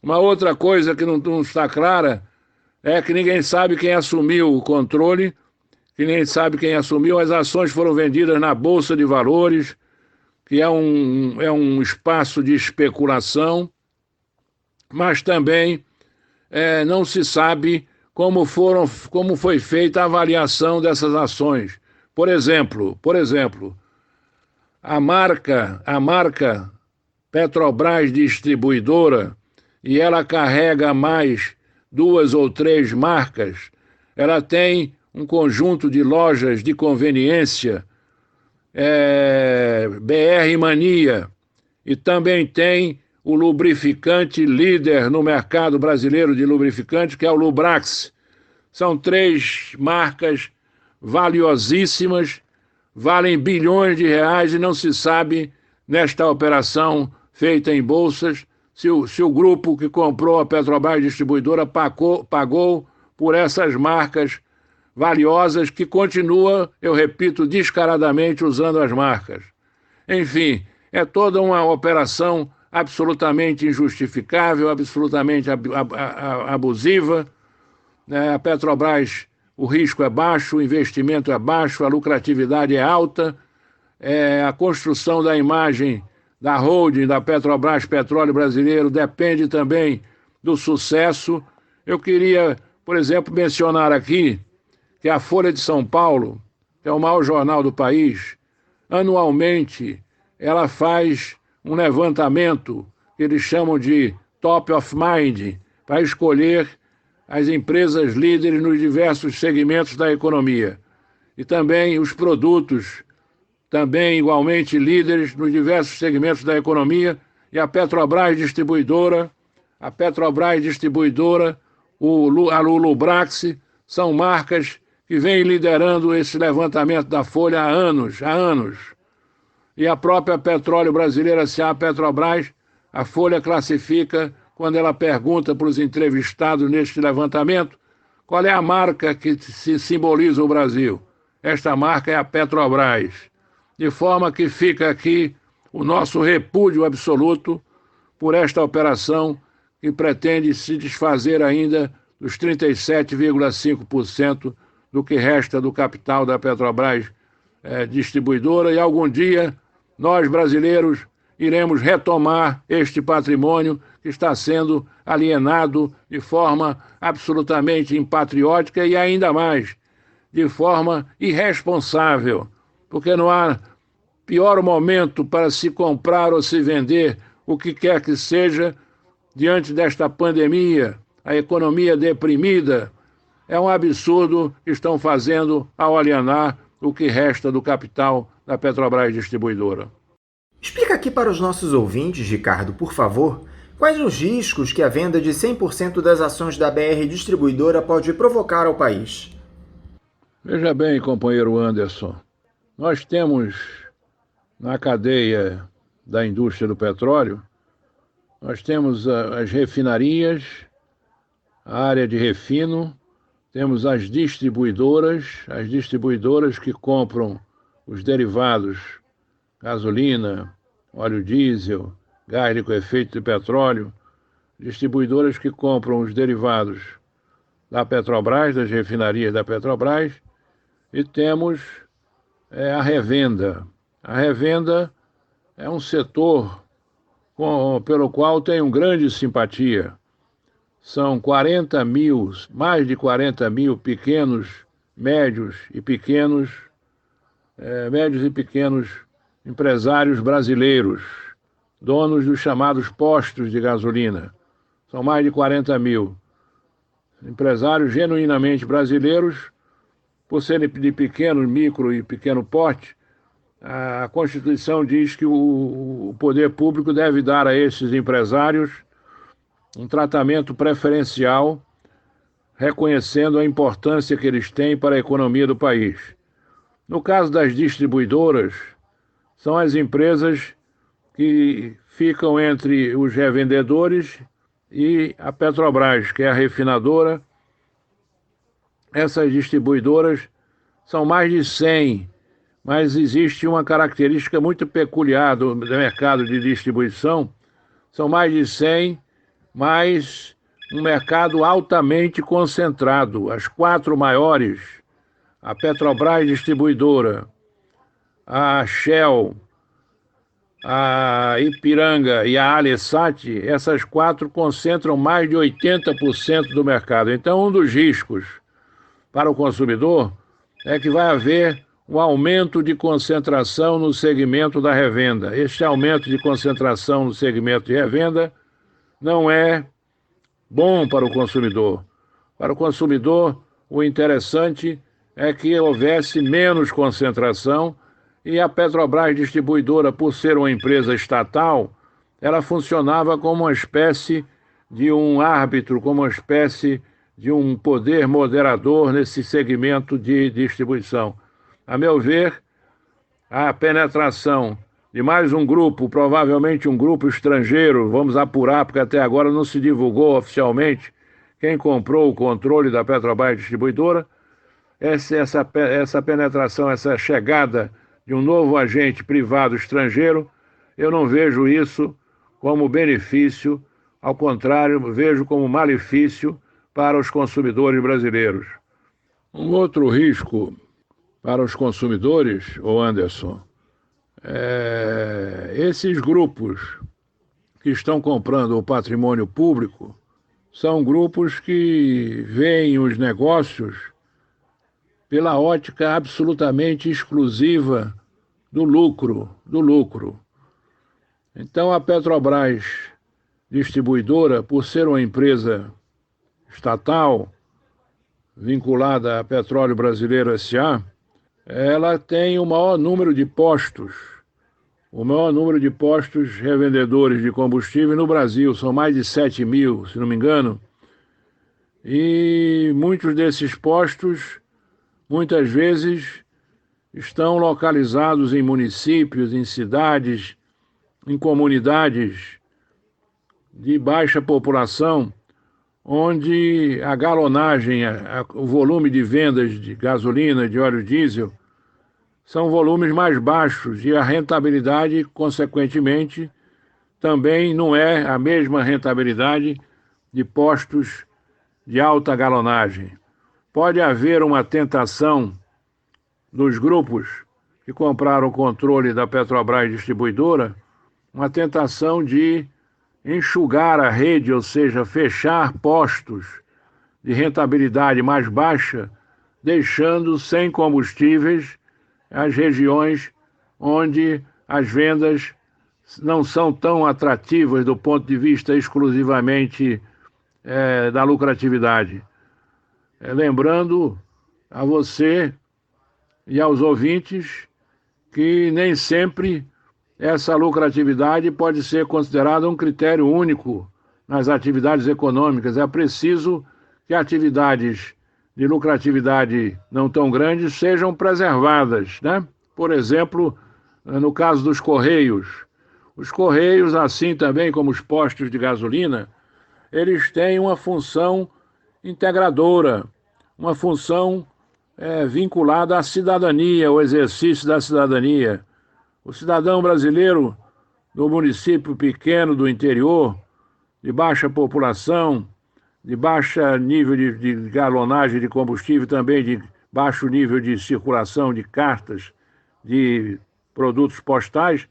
Uma outra coisa que não está clara é que ninguém sabe quem assumiu o controle, que ninguém sabe quem assumiu. As ações foram vendidas na Bolsa de Valores, que é um espaço de especulação, mas também não se sabe como foi feita a avaliação dessas ações. Por exemplo, a marca Petrobras Distribuidora, e ela carrega mais 2 ou 3 marcas, ela tem um conjunto de lojas de conveniência, BR Mania, e também tem o lubrificante líder no mercado brasileiro de lubrificante, que é o Lubrax. São 3 marcas valiosíssimas, valem bilhões de reais e não se sabe, nesta operação feita em bolsas, se o grupo que comprou a Petrobras Distribuidora pagou por essas marcas valiosas que continua, eu repito, descaradamente usando as marcas. Enfim, é toda uma operação absolutamente injustificável, absolutamente abusiva. A Petrobras, o risco é baixo, o investimento é baixo, a lucratividade é alta, a construção da imagem da holding da Petrobras Petróleo Brasileiro depende também do sucesso. Eu queria, por exemplo, mencionar aqui que a Folha de São Paulo, que é o maior jornal do país, anualmente ela faz um levantamento que eles chamam de Top of Mind, para escolher as empresas líderes nos diversos segmentos da economia. E também os produtos, também igualmente líderes nos diversos segmentos da economia, e a Petrobras Distribuidora, a Lubrax, são marcas que vêm liderando esse levantamento da Folha há anos. E a própria Petróleo Brasileira S.A., Petrobras, a Folha classifica, quando ela pergunta para os entrevistados neste levantamento, qual é a marca que simboliza o Brasil. Esta marca é a Petrobras. De forma que fica aqui o nosso repúdio absoluto por esta operação que pretende se desfazer ainda dos 37,5% do que resta do capital da Petrobras Distribuidora, e algum dia nós, brasileiros, iremos retomar este patrimônio que está sendo alienado de forma absolutamente impatriótica e ainda mais de forma irresponsável, porque não há pior momento para se comprar ou se vender o que quer que seja diante desta pandemia, a economia deprimida. É um absurdo que estão fazendo ao alienar o que resta do capital da Petrobras Distribuidora. Explica aqui para os nossos ouvintes, Ricardo, por favor, quais os riscos que a venda de 100% das ações da BR Distribuidora pode provocar ao país. Veja bem, companheiro Anderson, nós temos na cadeia da indústria do petróleo, nós temos as refinarias, a área de refino, temos as distribuidoras que compram os derivados, gasolina, óleo diesel, gás liquefeito de petróleo, distribuidoras que compram os derivados da Petrobras, das refinarias da Petrobras, e temos a revenda. A revenda é um setor pelo qual tenho grande simpatia. São 40 mil, mais de 40 mil médios e pequenos empresários brasileiros, donos dos chamados postos de gasolina. São mais de 40 mil empresários genuinamente brasileiros, por serem de pequeno, micro e pequeno porte. A Constituição diz que o poder público deve dar a esses empresários um tratamento preferencial, reconhecendo a importância que eles têm para a economia do país. No caso das distribuidoras, são as empresas que ficam entre os revendedores e a Petrobras, que é a refinadora. Essas distribuidoras são mais de 100, mas existe uma característica muito peculiar do mercado de distribuição. São mais de 100, mas um mercado altamente concentrado. As 4 maiores, a Petrobras Distribuidora, a Shell, a Ipiranga e a Alesat, essas 4 concentram mais de 80% do mercado. Então, um dos riscos para o consumidor é que vai haver um aumento de concentração no segmento da revenda. Este aumento de concentração no segmento de revenda não é bom para o consumidor. Para o consumidor, o interessante é que houvesse menos concentração, e a Petrobras Distribuidora, por ser uma empresa estatal, ela funcionava como uma espécie de um árbitro, como uma espécie de um poder moderador nesse segmento de distribuição. A meu ver, a penetração de mais um grupo, provavelmente um grupo estrangeiro, vamos apurar, porque até agora não se divulgou oficialmente quem comprou o controle da Petrobras Distribuidora, essa penetração, essa chegada de um novo agente privado estrangeiro, eu não vejo isso como benefício, ao contrário, vejo como malefício para os consumidores brasileiros. Um outro risco para os consumidores, Anderson, esses grupos que estão comprando o patrimônio público são grupos que veem os negócios pela ótica absolutamente exclusiva do lucro. Então, a Petrobras Distribuidora, por ser uma empresa estatal vinculada a Petróleo Brasileiro S.A., ela tem o maior número de postos revendedores de combustível no Brasil. São mais de 7 mil, se não me engano, e muitos desses postos, muitas vezes, estão localizados em municípios, em cidades, em comunidades de baixa população, onde a galonagem, o volume de vendas de gasolina, de óleo diesel, são volumes mais baixos e a rentabilidade, consequentemente, também não é a mesma rentabilidade de postos de alta galonagem. Pode haver uma tentação dos grupos que compraram o controle da Petrobras Distribuidora, uma tentação de enxugar a rede, ou seja, fechar postos de rentabilidade mais baixa, deixando sem combustíveis as regiões onde as vendas não são tão atrativas do ponto de vista exclusivamente da lucratividade. Lembrando a você e aos ouvintes que nem sempre essa lucratividade pode ser considerada um critério único nas atividades econômicas. É preciso que atividades de lucratividade não tão grandes sejam preservadas, né? Por exemplo, no caso dos Correios. Os Correios, assim também como os postos de gasolina, eles têm uma função integradora, uma função vinculada à cidadania, ao exercício da cidadania. O cidadão brasileiro do município pequeno do interior, de baixa população, de baixo nível de galonagem de combustível, também de baixo nível de circulação de cartas, de produtos postais,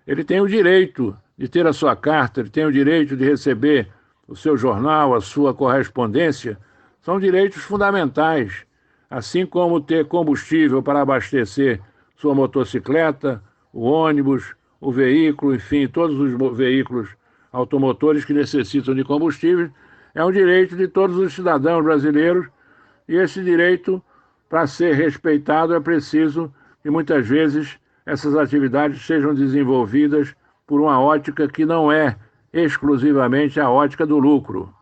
ele tem o direito de ter a sua carta, ele tem o direito de receber o seu jornal, a sua correspondência. São direitos fundamentais, assim como ter combustível para abastecer sua motocicleta, o ônibus, o veículo, enfim, todos os veículos automotores que necessitam de combustível. É um direito de todos os cidadãos brasileiros, e esse direito, para ser respeitado, é preciso que muitas vezes essas atividades sejam desenvolvidas por uma ótica que não é exclusivamente a ótica do lucro.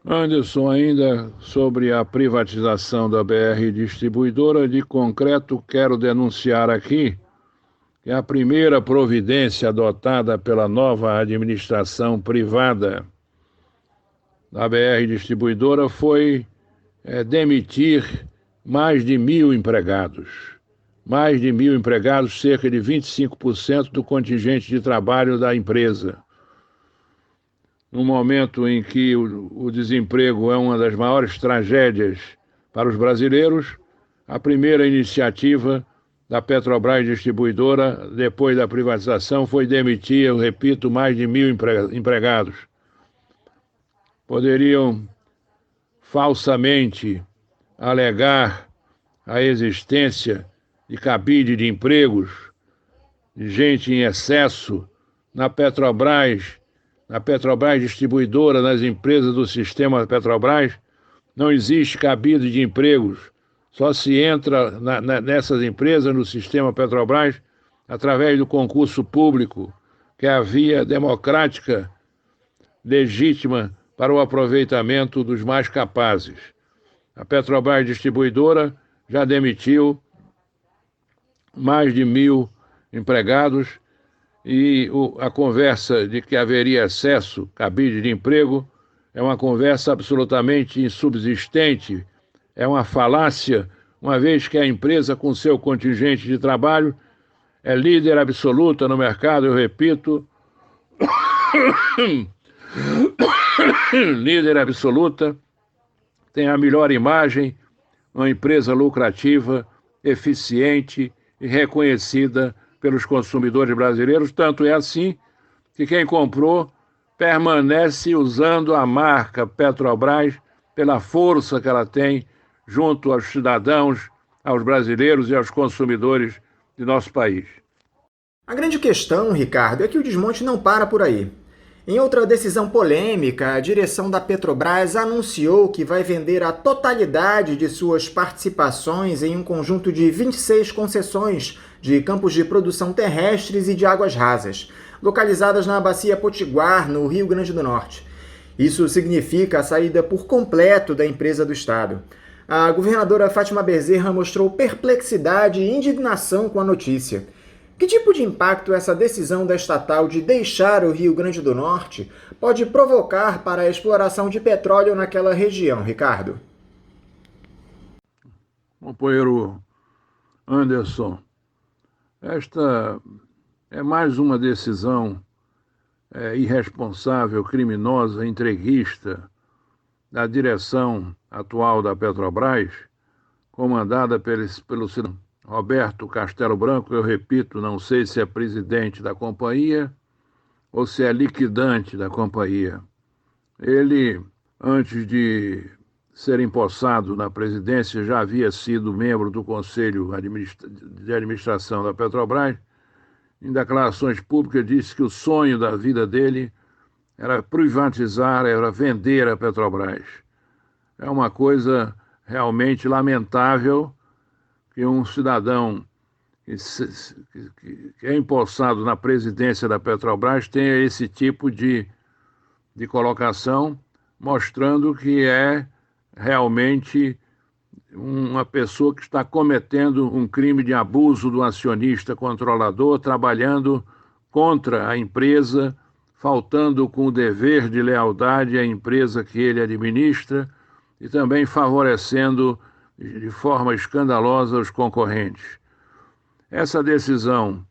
Anderson, ainda sobre a privatização da BR Distribuidora, de concreto quero denunciar aqui que a primeira providência adotada pela nova administração privada da BR Distribuidora foi demitir mais de 1.000 empregados. Mais de 1.000 empregados, cerca de 25% do contingente de trabalho da empresa. No momento em que o desemprego é uma das maiores tragédias para os brasileiros, a primeira iniciativa da Petrobras Distribuidora, depois da privatização, foi demitir, eu repito, mais de 1.000 empregados. Poderiam falsamente alegar a existência de cabide de empregos, de gente em excesso na Petrobras Distribuidora, nas empresas do sistema Petrobras. Não existe cabide de empregos, só se entra nessas empresas, no sistema Petrobras, através do concurso público, que é a via democrática, legítima para o aproveitamento dos mais capazes. A Petrobras Distribuidora já demitiu mais de 1.000 empregados, e a conversa de que haveria excesso, cabide de emprego, é uma conversa absolutamente insubsistente, é uma falácia, uma vez que a empresa, com seu contingente de trabalho, é líder absoluta no mercado, eu repito, líder absoluta, tem a melhor imagem, uma empresa lucrativa, eficiente e reconhecida pelos consumidores brasileiros. Tanto é assim que quem comprou permanece usando a marca Petrobras pela força que ela tem junto aos cidadãos, aos brasileiros e aos consumidores de nosso país. A grande questão, Ricardo, é que o desmonte não para por aí. Em outra decisão polêmica, a direção da Petrobras anunciou que vai vender a totalidade de suas participações em um conjunto de 26 concessões de campos de produção terrestres e de águas rasas, localizadas na Bacia Potiguar, no Rio Grande do Norte. Isso significa a saída por completo da empresa do Estado. A governadora Fátima Bezerra mostrou perplexidade e indignação com a notícia. Que tipo de impacto essa decisão da estatal de deixar o Rio Grande do Norte pode provocar para a exploração de petróleo naquela região, Ricardo? Companheiro Anderson, esta é mais uma decisão irresponsável, criminosa, entreguista da direção atual da Petrobras, comandada pelo cidadão Roberto Castelo Branco. Eu repito, não sei se é presidente da companhia ou se é liquidante da companhia. Ele, antes de ser empossado na presidência, já havia sido membro do Conselho de Administração da Petrobras. Em declarações públicas, disse que o sonho da vida dele era privatizar, era vender a Petrobras. É uma coisa realmente lamentável que um cidadão que é empossado na presidência da Petrobras tenha esse tipo de colocação, mostrando que é realmente uma pessoa que está cometendo um crime de abuso do acionista controlador, trabalhando contra a empresa, faltando com o dever de lealdade à empresa que ele administra e também favorecendo de forma escandalosa os concorrentes. Essa decisão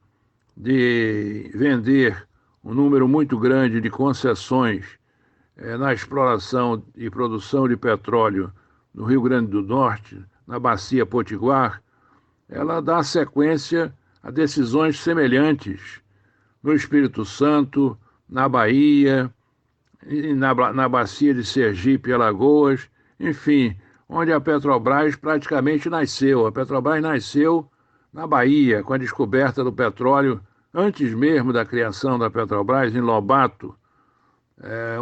de vender um número muito grande de concessões na exploração e produção de petróleo no Rio Grande do Norte, na Bacia Potiguar, ela dá sequência a decisões semelhantes no Espírito Santo, na Bahia, na Bacia de Sergipe e Alagoas, enfim, onde a Petrobras praticamente nasceu. A Petrobras nasceu na Bahia, com a descoberta do petróleo, antes mesmo da criação da Petrobras, em Lobato,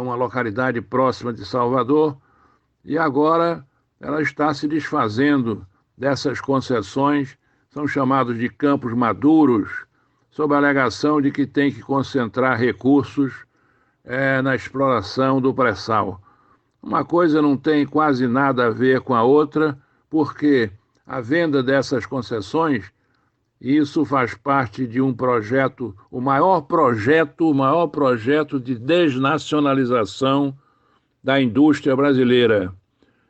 uma localidade próxima de Salvador, e agora ela está se desfazendo dessas concessões, são chamados de campos maduros, sob a alegação de que tem que concentrar recursos na exploração do pré-sal. Uma coisa não tem quase nada a ver com a outra, porque a venda dessas concessões, isso faz parte de um projeto, o maior projeto de desnacionalização da indústria brasileira.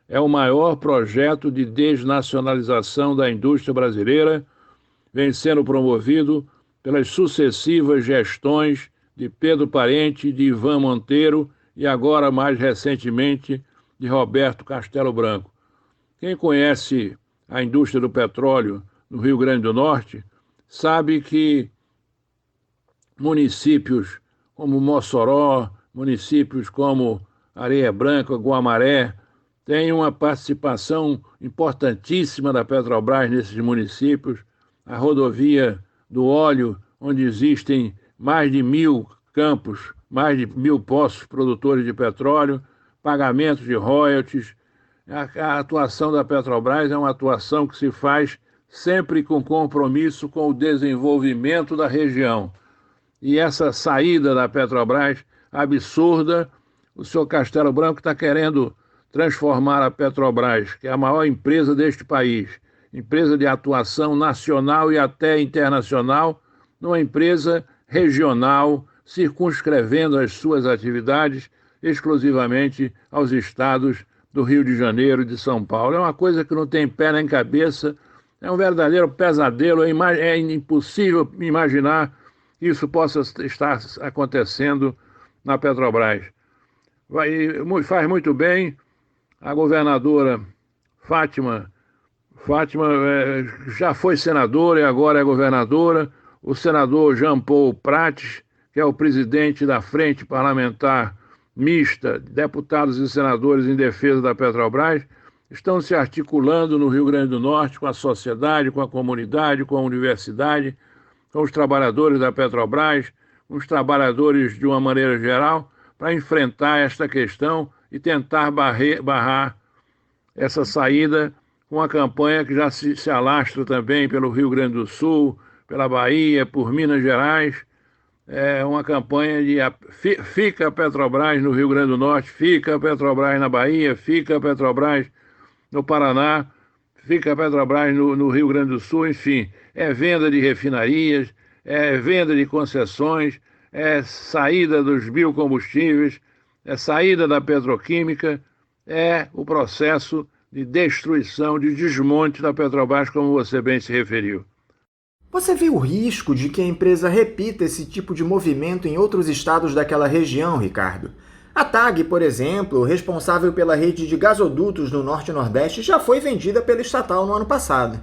É o maior projeto de desnacionalização da indústria brasileira, vem sendo promovido pelas sucessivas gestões de Pedro Parente, de Ivan Monteiro e agora, mais recentemente, de Roberto Castelo Branco. Quem conhece a indústria do petróleo no Rio Grande do Norte sabe que municípios como Mossoró, municípios como Areia Branca, Guamaré, têm uma participação importantíssima da Petrobras nesses municípios. A rodovia do óleo, onde existem mais de 1.000 campos, mais de 1.000 poços produtores de petróleo, pagamentos de royalties. A atuação da Petrobras é uma atuação que se faz sempre com compromisso com o desenvolvimento da região. E essa saída da Petrobras absurda, o senhor Castelo Branco está querendo transformar a Petrobras, que é a maior empresa deste país, empresa de atuação nacional e até internacional, numa empresa regional, circunscrevendo as suas atividades exclusivamente aos estados do Rio de Janeiro e de São Paulo. É uma coisa que não tem pé nem cabeça, é um verdadeiro pesadelo, é impossível imaginar que isso possa estar acontecendo na Petrobras. Faz muito bem a governadora Fátima já foi senadora e agora é governadora, o senador Jean Paul Prates, que é o presidente da Frente Parlamentar Mista, deputados e senadores em defesa da Petrobras, estão se articulando no Rio Grande do Norte com a sociedade, com a comunidade, com a universidade, com os trabalhadores da Petrobras, com os trabalhadores de uma maneira geral, para enfrentar esta questão e tentar barrar essa saída com uma campanha que já se alastra também pelo Rio Grande do Sul, pela Bahia, por Minas Gerais. É uma campanha de fica a Petrobras no Rio Grande do Norte, fica a Petrobras na Bahia, fica a Petrobras no Paraná, fica a Petrobras no Rio Grande do Sul, enfim. É venda de refinarias, é venda de concessões, é saída dos biocombustíveis, é saída da petroquímica, é o processo de destruição, de desmonte da Petrobras, como você bem se referiu. Você vê o risco de que a empresa repita esse tipo de movimento em outros estados daquela região, Ricardo? A TAG, por exemplo, responsável pela rede de gasodutos no Norte e Nordeste, já foi vendida pela estatal no ano passado.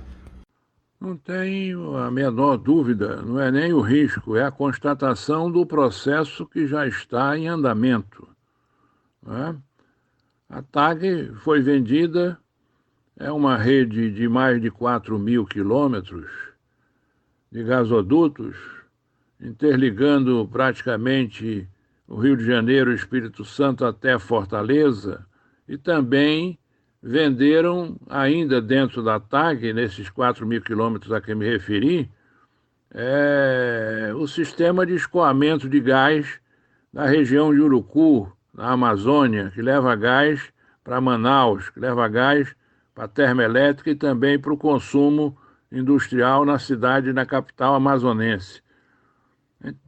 Não tenho a menor dúvida, não é nem o risco, é a constatação do processo que já está em andamento. Não é? A TAG foi vendida, é uma rede de mais de 4.000 quilômetros de gasodutos, interligando praticamente o Rio de Janeiro e o Espírito Santo até Fortaleza, e também venderam, ainda dentro da TAG, nesses 4.000 quilômetros a que me referi, o sistema de escoamento de gás da região de Urucu, na Amazônia, que leva gás para Manaus, que leva gás para a termoelétrica e também para o consumo industrial na cidade, na capital amazonense.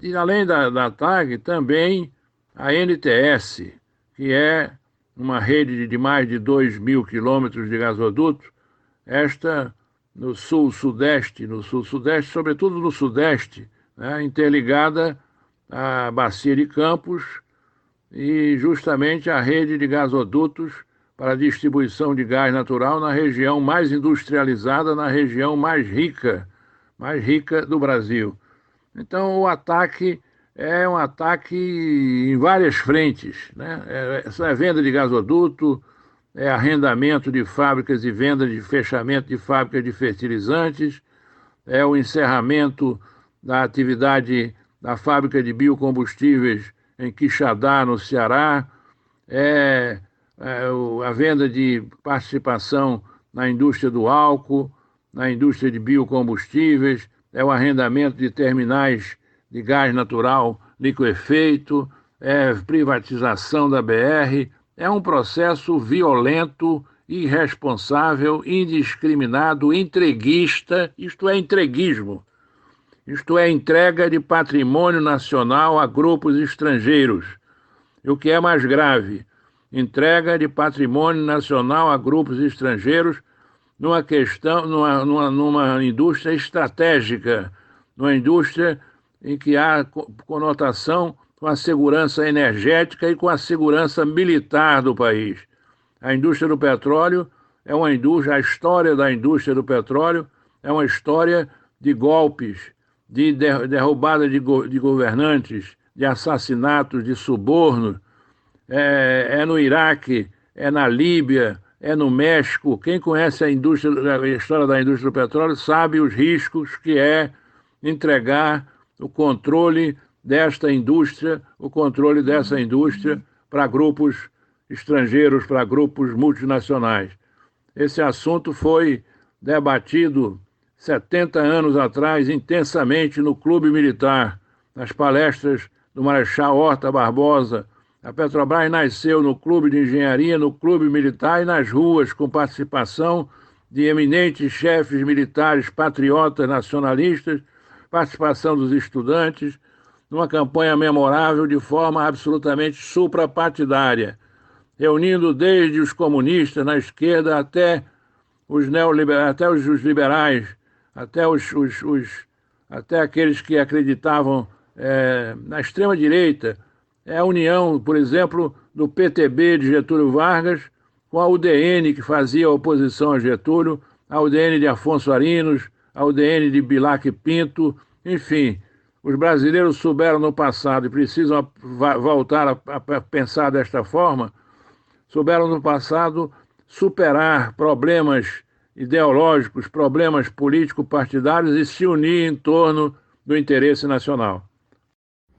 E além da TAG, também a NTS, que é uma rede de mais de 2.000 quilômetros de gasoduto, esta no sul-sudeste, sobretudo no sudeste, né, interligada a Bacia de Campos e justamente a rede de gasodutos para a distribuição de gás natural na região mais industrializada, na região mais rica do Brasil. Então, o ataque é um ataque em várias frentes, né? É venda de gasoduto, é arrendamento de fábricas e venda de fechamento de fábricas de fertilizantes, é o encerramento da atividade da fábrica de biocombustíveis em Quixadá, no Ceará, a venda de participação na indústria do álcool, na indústria de biocombustíveis, é o arrendamento de terminais de gás natural liquefeito, é privatização da BR, é um processo violento, irresponsável, indiscriminado, entreguista, isto é entreguismo, isto é entrega de patrimônio nacional a grupos estrangeiros. E o que é mais grave, entrega de patrimônio nacional a grupos estrangeiros numa indústria estratégica, numa indústria em que há conotação com a segurança energética e com a segurança militar do país. A indústria do petróleo é uma indústria, a história da indústria do petróleo é uma história de golpes, de derrubada de governantes, de assassinatos, de subornos. É no Iraque, é na Líbia, é no México. Quem conhece a história da indústria do petróleo sabe os riscos que é entregar o controle dessa indústria para grupos estrangeiros, para grupos multinacionais. Esse assunto foi debatido 70 anos atrás intensamente no Clube Militar, nas palestras do Marechal Horta Barbosa. A Petrobras nasceu no Clube de Engenharia, no Clube Militar e nas ruas, com participação de eminentes chefes militares patriotas nacionalistas, participação dos estudantes, numa campanha memorável de forma absolutamente suprapartidária, reunindo desde os comunistas na esquerda até os neoliberais, até os liberais, até aqueles que acreditavam na extrema-direita. É a união, por exemplo, do PTB de Getúlio Vargas com a UDN, que fazia oposição a Getúlio, a UDN de Afonso Arinos, a UDN de Bilac Pinto, enfim. Os brasileiros souberam no passado e precisam voltar a pensar desta forma, souberam no passado superar problemas ideológicos, problemas político-partidários e se unir em torno do interesse nacional.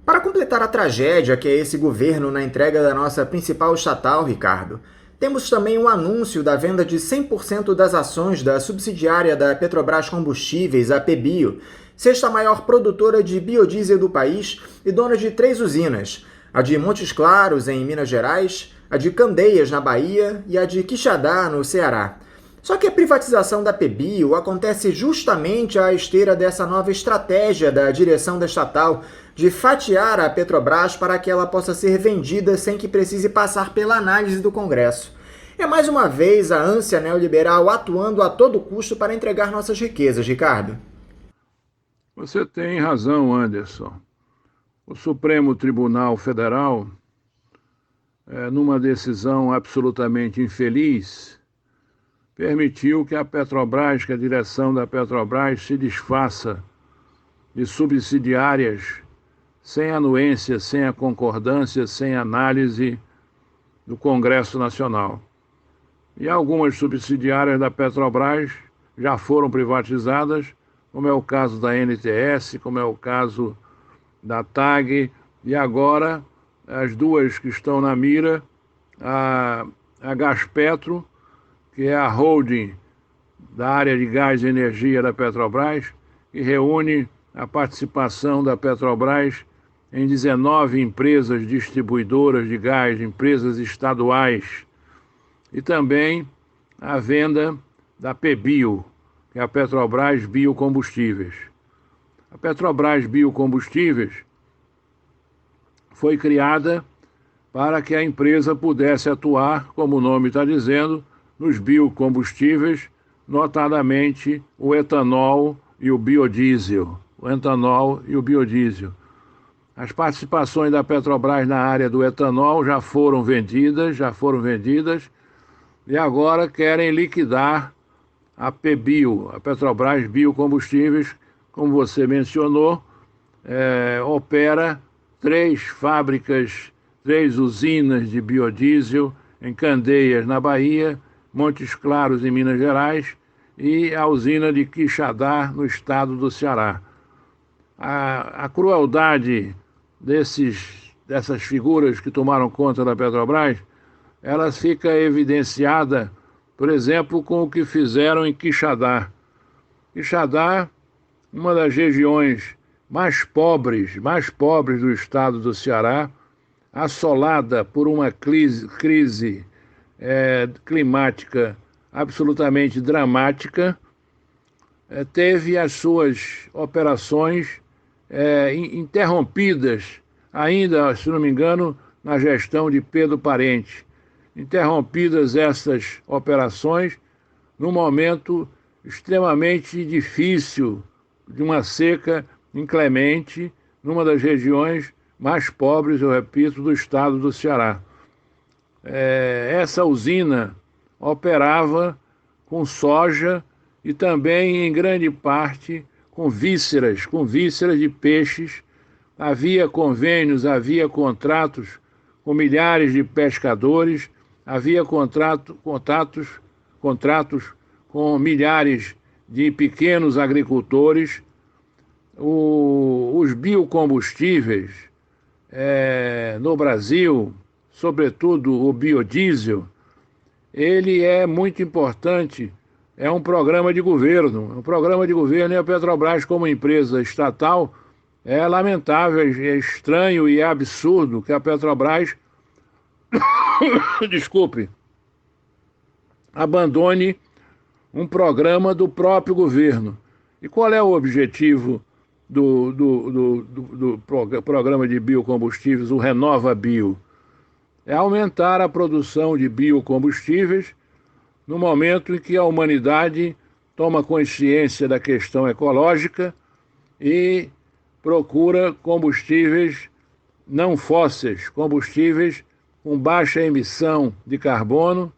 Para completar a tragédia que é esse governo na entrega da nossa principal estatal, Ricardo, temos também um anúncio da venda de 100% das ações da subsidiária da Petrobras Combustíveis, a PBio, sexta maior produtora de biodiesel do país e dona de 3 usinas, a de Montes Claros, em Minas Gerais, a de Candeias, na Bahia, e a de Quixadá, no Ceará. Só que a privatização da PBio acontece justamente à esteira dessa nova estratégia da direção da estatal de fatiar a Petrobras para que ela possa ser vendida sem que precise passar pela análise do Congresso. É mais uma vez a ânsia neoliberal atuando a todo custo para entregar nossas riquezas, Ricardo. Você tem razão, Anderson. O Supremo Tribunal Federal, numa decisão absolutamente infeliz, permitiu que a Petrobras, que a direção da Petrobras se desfaça de subsidiárias sem anuência, sem a concordância, sem análise do Congresso Nacional. E algumas subsidiárias da Petrobras já foram privatizadas, como é o caso da NTS, como é o caso da TAG, e agora as duas que estão na mira, a Gaspetro, que é a holding da área de gás e energia da Petrobras, que reúne a participação da Petrobras em 19 empresas distribuidoras de gás, empresas estaduais, e também a venda da PBio, que é a Petrobras Biocombustíveis. A Petrobras Biocombustíveis foi criada para que a empresa pudesse atuar, como o nome está dizendo, nos biocombustíveis, notadamente o etanol e o biodiesel. O etanol e o biodiesel. As participações da Petrobras na área do etanol já foram vendidas, e agora querem liquidar a PBio, a Petrobras Biocombustíveis, como você mencionou, opera 3 fábricas, 3 usinas de biodiesel em Candeias, na Bahia, Montes Claros, em Minas Gerais, e a usina de Quixadá, no estado do Ceará. A crueldade dessas figuras que tomaram conta da Petrobras, ela fica evidenciada, por exemplo, com o que fizeram em Quixadá. Quixadá, uma das regiões mais pobres do estado do Ceará, assolada por uma crise climática absolutamente dramática, teve as suas operações interrompidas, ainda, se não me engano, na gestão de Pedro Parente. Interrompidas essas operações num momento extremamente difícil, de uma seca inclemente, numa das regiões mais pobres, eu repito, do estado do Ceará. Essa usina operava com soja e também, em grande parte, com vísceras de peixes. Havia convênios, havia contratos com milhares de pescadores, havia contratos com milhares de pequenos agricultores. Os biocombustíveis no Brasil, sobretudo o biodiesel, ele é muito importante, é um programa de governo. Um programa de governo, e a Petrobras, como empresa estatal, é lamentável, é estranho e é absurdo que a Petrobras abandone um programa do próprio governo. E qual é o objetivo do programa de biocombustíveis, o Renova Bio? É aumentar a produção de biocombustíveis no momento em que a humanidade toma consciência da questão ecológica e procura combustíveis não fósseis, combustíveis com baixa emissão de carbono,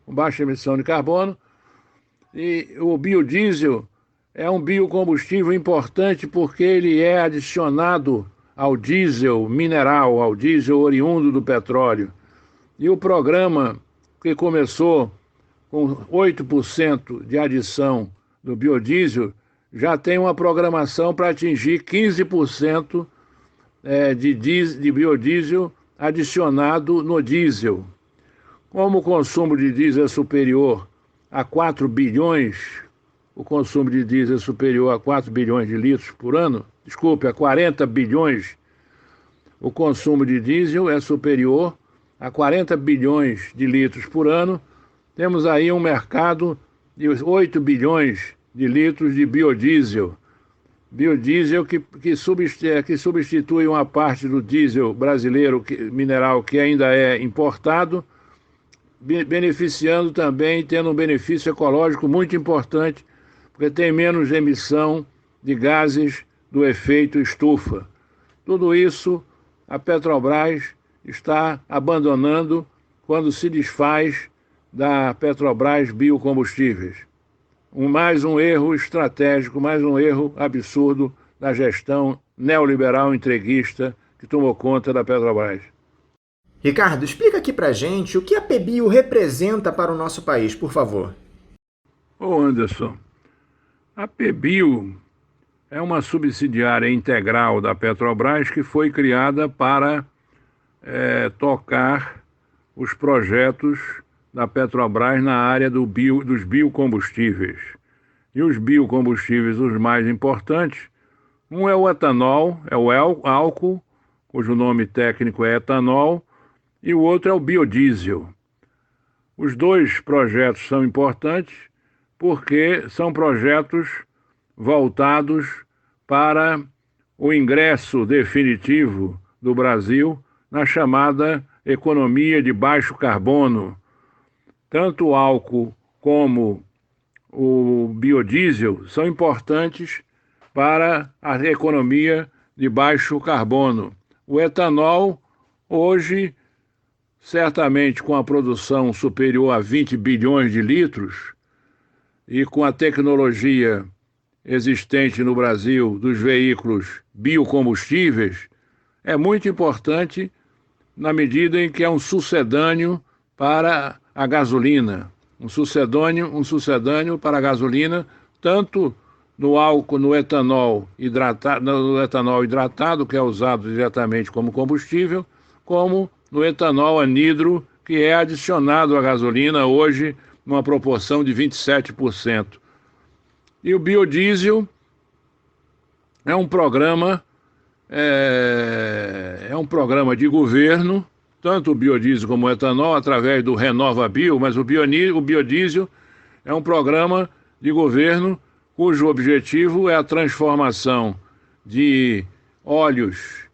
e o biodiesel é um biocombustível importante porque ele é adicionado ao diesel mineral, ao diesel oriundo do petróleo. E o programa, que começou com 8% de adição do biodiesel, já tem uma programação para atingir 15% de biodiesel adicionado no diesel. Como o consumo de diesel é superior a 4 bilhões, o consumo de diesel é superior a 4 bilhões de litros por ano, a 40 bilhões, o consumo de diesel é superior a 40 bilhões de litros por ano, temos aí um mercado de 8 bilhões de litros de biodiesel. Biodiesel que substitui uma parte do diesel brasileiro mineral que ainda é importado, beneficiando também, tendo um benefício ecológico muito importante, porque tem menos emissão de gases do efeito estufa. Tudo isso a Petrobras está abandonando quando se desfaz da Petrobras Biocombustíveis. Mais um erro estratégico, mais um erro absurdo da gestão neoliberal entreguista que tomou conta da Petrobras. Ricardo, explica aqui pra gente o que a PBio representa para o nosso país, por favor. Ô Anderson, a PBio é uma subsidiária integral da Petrobras que foi criada para tocar os projetos da Petrobras na área dos biocombustíveis. E os biocombustíveis, os mais importantes, um é o etanol, é o álcool, cujo nome técnico é etanol, e o outro é o biodiesel. Os dois projetos são importantes porque são projetos voltados para o ingresso definitivo do Brasil na chamada economia de baixo carbono. Tanto o álcool como o biodiesel são importantes para a economia de baixo carbono. O etanol, hoje, certamente com a produção superior a 20 bilhões de litros e com a tecnologia existente no Brasil dos veículos biocombustíveis, é muito importante na medida em que é um sucedâneo para a gasolina, um sucedâneo para a gasolina, tanto no álcool, no etanol hidratado, que é usado diretamente como combustível, como no etanol anidro, que é adicionado à gasolina hoje numa proporção de 27%. E o biodiesel é um programa de governo, tanto o biodiesel como o etanol, através do RenovaBio, mas o biodiesel é um programa de governo cujo objetivo é a transformação de óleos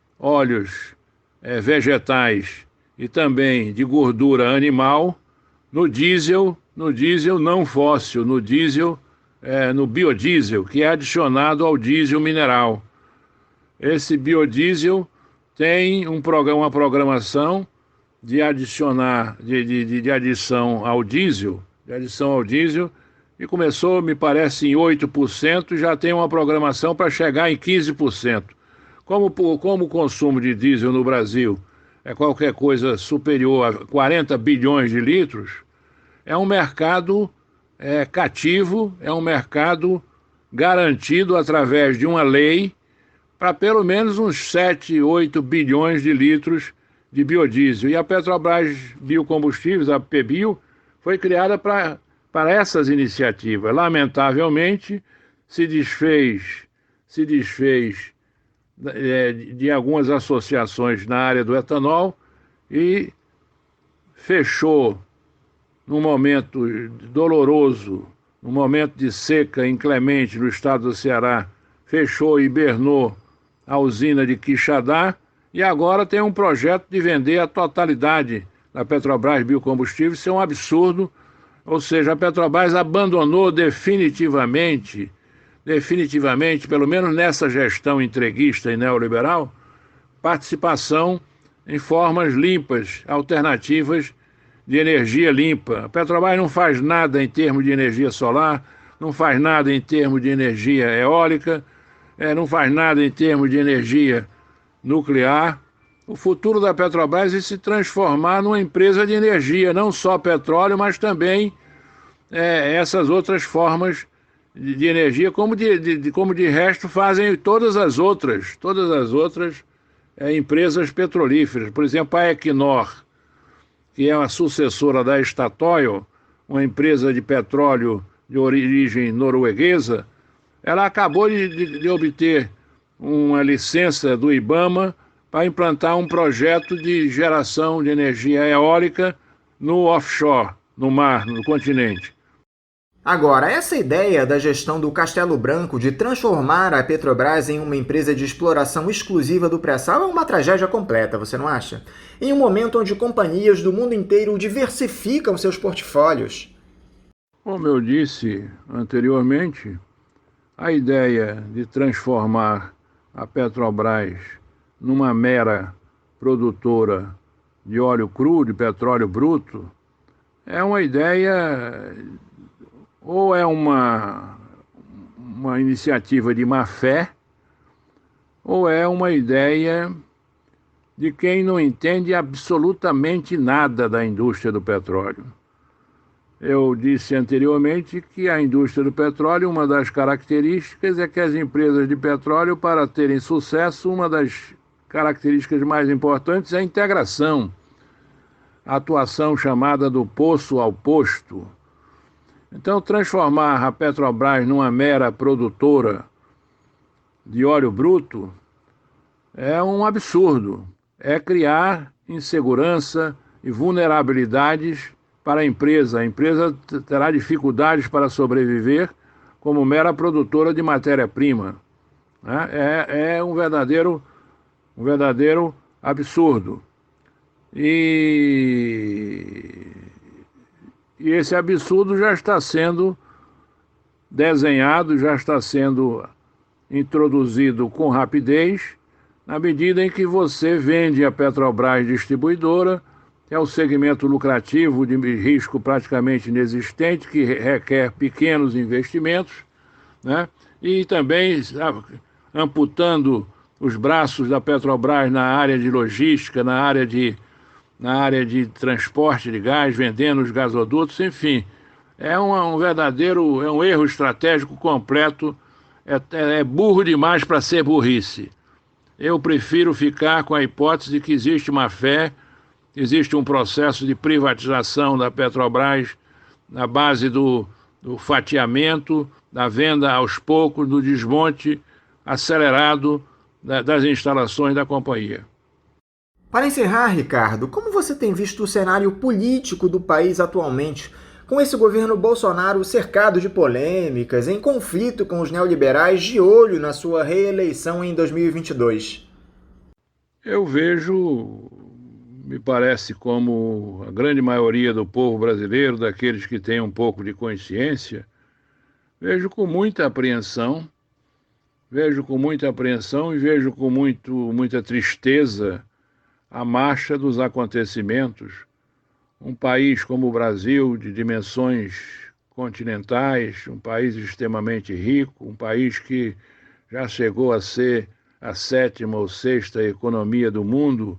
vegetais e também de gordura animal no diesel não fóssil, no biodiesel, que é adicionado ao diesel mineral. Esse biodiesel tem uma programação de adição ao diesel, e começou, me parece, em 8%, e já tem uma programação para chegar em 15%. Como o consumo de diesel no Brasil é qualquer coisa superior a 40 bilhões de litros, é um mercado cativo, é um mercado garantido através de uma lei para pelo menos uns 7, 8 bilhões de litros de biodiesel. E a Petrobras Biocombustíveis, a PBio, foi criada para essas iniciativas. Lamentavelmente, se desfez de algumas associações na área do etanol e fechou num momento doloroso, num momento de seca inclemente no estado do Ceará, fechou e hibernou a usina de Quixadá e agora tem um projeto de vender a totalidade da Petrobras Biocombustíveis. Isso é um absurdo. Ou seja, a Petrobras abandonou definitivamente, pelo menos nessa gestão entreguista e neoliberal, participação em formas limpas, alternativas de energia limpa. A Petrobras não faz nada em termos de energia solar, não faz nada em termos de energia eólica, não faz nada em termos de energia nuclear. O futuro da Petrobras é se transformar numa empresa de energia, não só petróleo, mas também essas outras formas de energia, como de resto fazem todas as outras empresas petrolíferas. Por exemplo, a Equinor, que é a sucessora da Statoil, uma empresa de petróleo de origem norueguesa, ela acabou de obter uma licença do IBAMA para implantar um projeto de geração de energia eólica no offshore, no mar, no continente. Agora, essa ideia da gestão do Castelo Branco de transformar a Petrobras em uma empresa de exploração exclusiva do pré-sal é uma tragédia completa, você não acha? Em um momento onde companhias do mundo inteiro diversificam seus portfólios. Como eu disse anteriormente, a ideia de transformar a Petrobras numa mera produtora de óleo cru, de petróleo bruto, é uma ideia, ou é uma iniciativa de má fé, ou é uma ideia de quem não entende absolutamente nada da indústria do petróleo. Eu disse anteriormente que a indústria do petróleo, uma das características é que as empresas de petróleo, para terem sucesso, uma das características mais importantes é a integração, a atuação chamada do poço ao posto. Então, transformar a Petrobras numa mera produtora de óleo bruto é um absurdo. É criar insegurança e vulnerabilidades para a empresa. A empresa terá dificuldades para sobreviver como mera produtora de matéria-prima. É um verdadeiro absurdo. E esse absurdo já está sendo desenhado, já está sendo introduzido com rapidez na medida em que você vende a Petrobras distribuidora, que é um segmento lucrativo de risco praticamente inexistente, que requer pequenos investimentos, né? E também amputando os braços da Petrobras na área de logística, na área de transporte de gás, vendendo os gasodutos, enfim. É um erro estratégico completo, é burro demais para ser burrice. Eu prefiro ficar com a hipótese de que existe má fé, existe um processo de privatização da Petrobras na base do fatiamento, da venda aos poucos, do desmonte acelerado das instalações da companhia. Para encerrar, Ricardo, como você tem visto o cenário político do país atualmente, com esse governo Bolsonaro cercado de polêmicas, em conflito com os neoliberais, de olho na sua reeleição em 2022? Eu vejo, me parece como a grande maioria do povo brasileiro, daqueles que têm um pouco de consciência, vejo com muita apreensão e vejo com muita tristeza a marcha dos acontecimentos. Um país como o Brasil, de dimensões continentais, um país extremamente rico, um país que já chegou a ser a 7ª ou 6ª economia do mundo,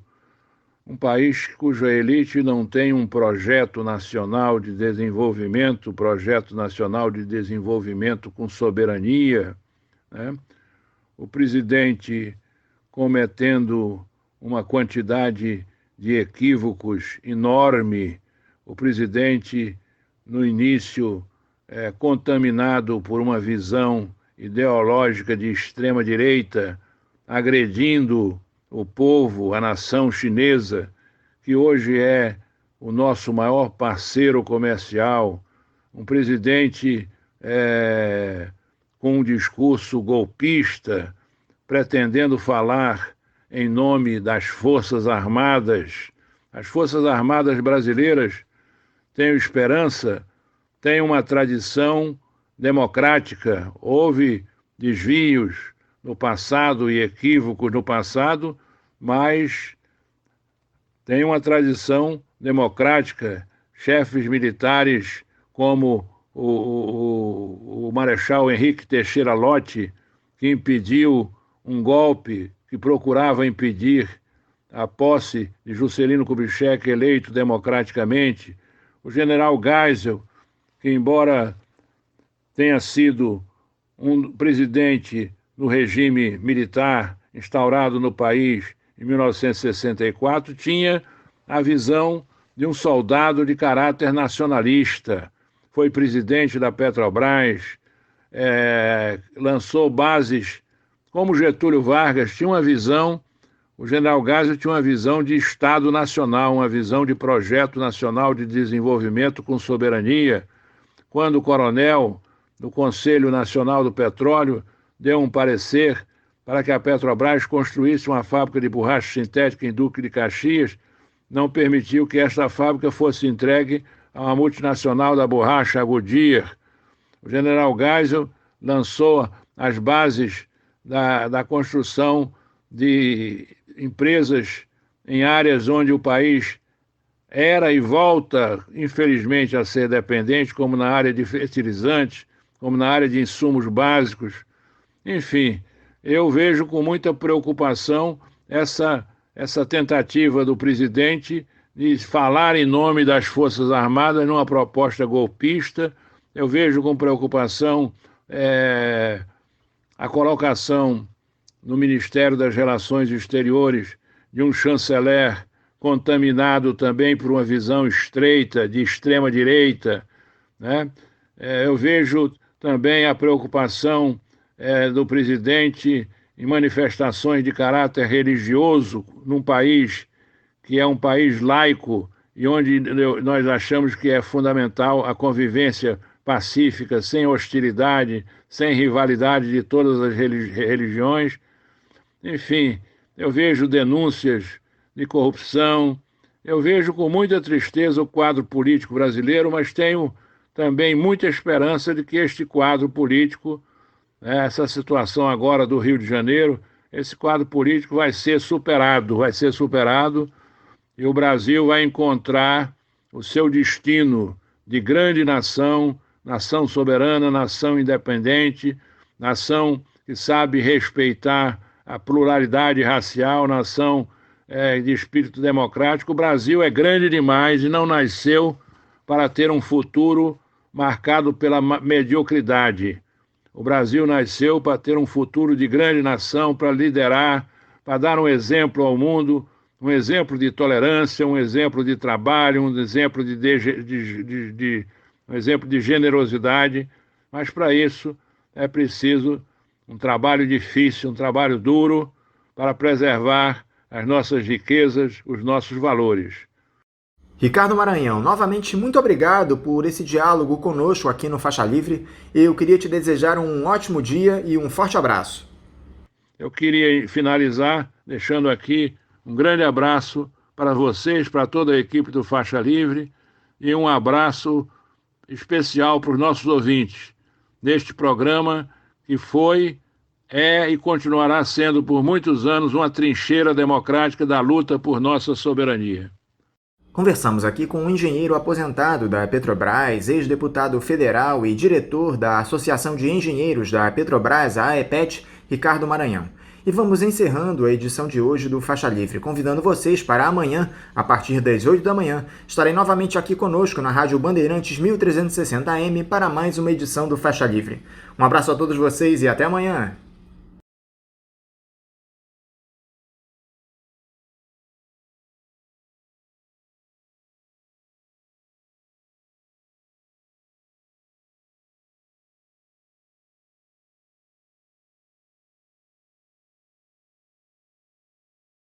um país cuja elite não tem um projeto nacional de desenvolvimento com soberania, né? O presidente cometendo uma quantidade de equívocos enorme, o presidente, no início, contaminado por uma visão ideológica de extrema-direita, agredindo o povo, a nação chinesa, que hoje é o nosso maior parceiro comercial, um presidente com um discurso golpista, pretendendo falar em nome das Forças Armadas. As Forças Armadas brasileiras, tenho esperança, têm uma tradição democrática. Houve desvios no passado e equívocos no passado, mas tem uma tradição democrática. Chefes militares como o Marechal Henrique Teixeira Lott, que impediu um golpe, que procurava impedir a posse de Juscelino Kubitschek, eleito democraticamente, o general Geisel, que embora tenha sido um presidente no regime militar instaurado no país em 1964, tinha a visão de um soldado de caráter nacionalista. Foi presidente da Petrobras, lançou bases como Getúlio Vargas tinha uma visão, o general Geisel tinha uma visão de Estado Nacional, uma visão de projeto nacional de desenvolvimento com soberania. Quando o coronel do Conselho Nacional do Petróleo deu um parecer para que a Petrobras construísse uma fábrica de borracha sintética em Duque de Caxias, não permitiu que esta fábrica fosse entregue a uma multinacional da borracha, a Goodyear. O general Geisel lançou as bases da construção de empresas em áreas onde o país era e volta, infelizmente, a ser dependente, como na área de fertilizantes, como na área de insumos básicos. Enfim, eu vejo com muita preocupação essa tentativa do presidente de falar em nome das Forças Armadas numa proposta golpista. Eu vejo com preocupação a colocação no Ministério das Relações Exteriores de um chanceler contaminado também por uma visão estreita, de extrema-direita, né? Eu vejo também a preocupação do presidente em manifestações de caráter religioso num país que é um país laico e onde nós achamos que é fundamental a convivência pacífica, sem hostilidade, sem rivalidade de todas as religiões. Enfim, eu vejo denúncias de corrupção, eu vejo com muita tristeza o quadro político brasileiro, mas tenho também muita esperança de que este quadro político, essa situação agora do Rio de Janeiro, esse quadro político vai ser superado, e o Brasil vai encontrar o seu destino de grande nação, nação soberana, nação independente, nação que sabe respeitar a pluralidade racial, nação de espírito democrático. O Brasil é grande demais e não nasceu para ter um futuro marcado pela mediocridade. O Brasil nasceu para ter um futuro de grande nação, para liderar, para dar um exemplo ao mundo, um exemplo de tolerância, um exemplo de trabalho, um exemplo um exemplo de generosidade. Mas para isso é preciso um trabalho difícil, um trabalho duro para preservar as nossas riquezas, os nossos valores. Ricardo Maranhão, novamente muito obrigado por esse diálogo conosco aqui no Faixa Livre. Eu queria te desejar um ótimo dia e um forte abraço. Eu queria finalizar deixando aqui um grande abraço para vocês, para toda a equipe do Faixa Livre, e um abraço especial para os nossos ouvintes neste programa que foi, é e continuará sendo por muitos anos uma trincheira democrática da luta por nossa soberania. Conversamos aqui com um engenheiro aposentado da Petrobras, ex-deputado federal e diretor da Associação de Engenheiros da Petrobras, a AEPET, Ricardo Maranhão. E vamos encerrando a edição de hoje do Faixa Livre, convidando vocês para amanhã, a partir das 8 da manhã, estarem novamente aqui conosco na Rádio Bandeirantes 1360 AM para mais uma edição do Faixa Livre. Um abraço a todos vocês e até amanhã!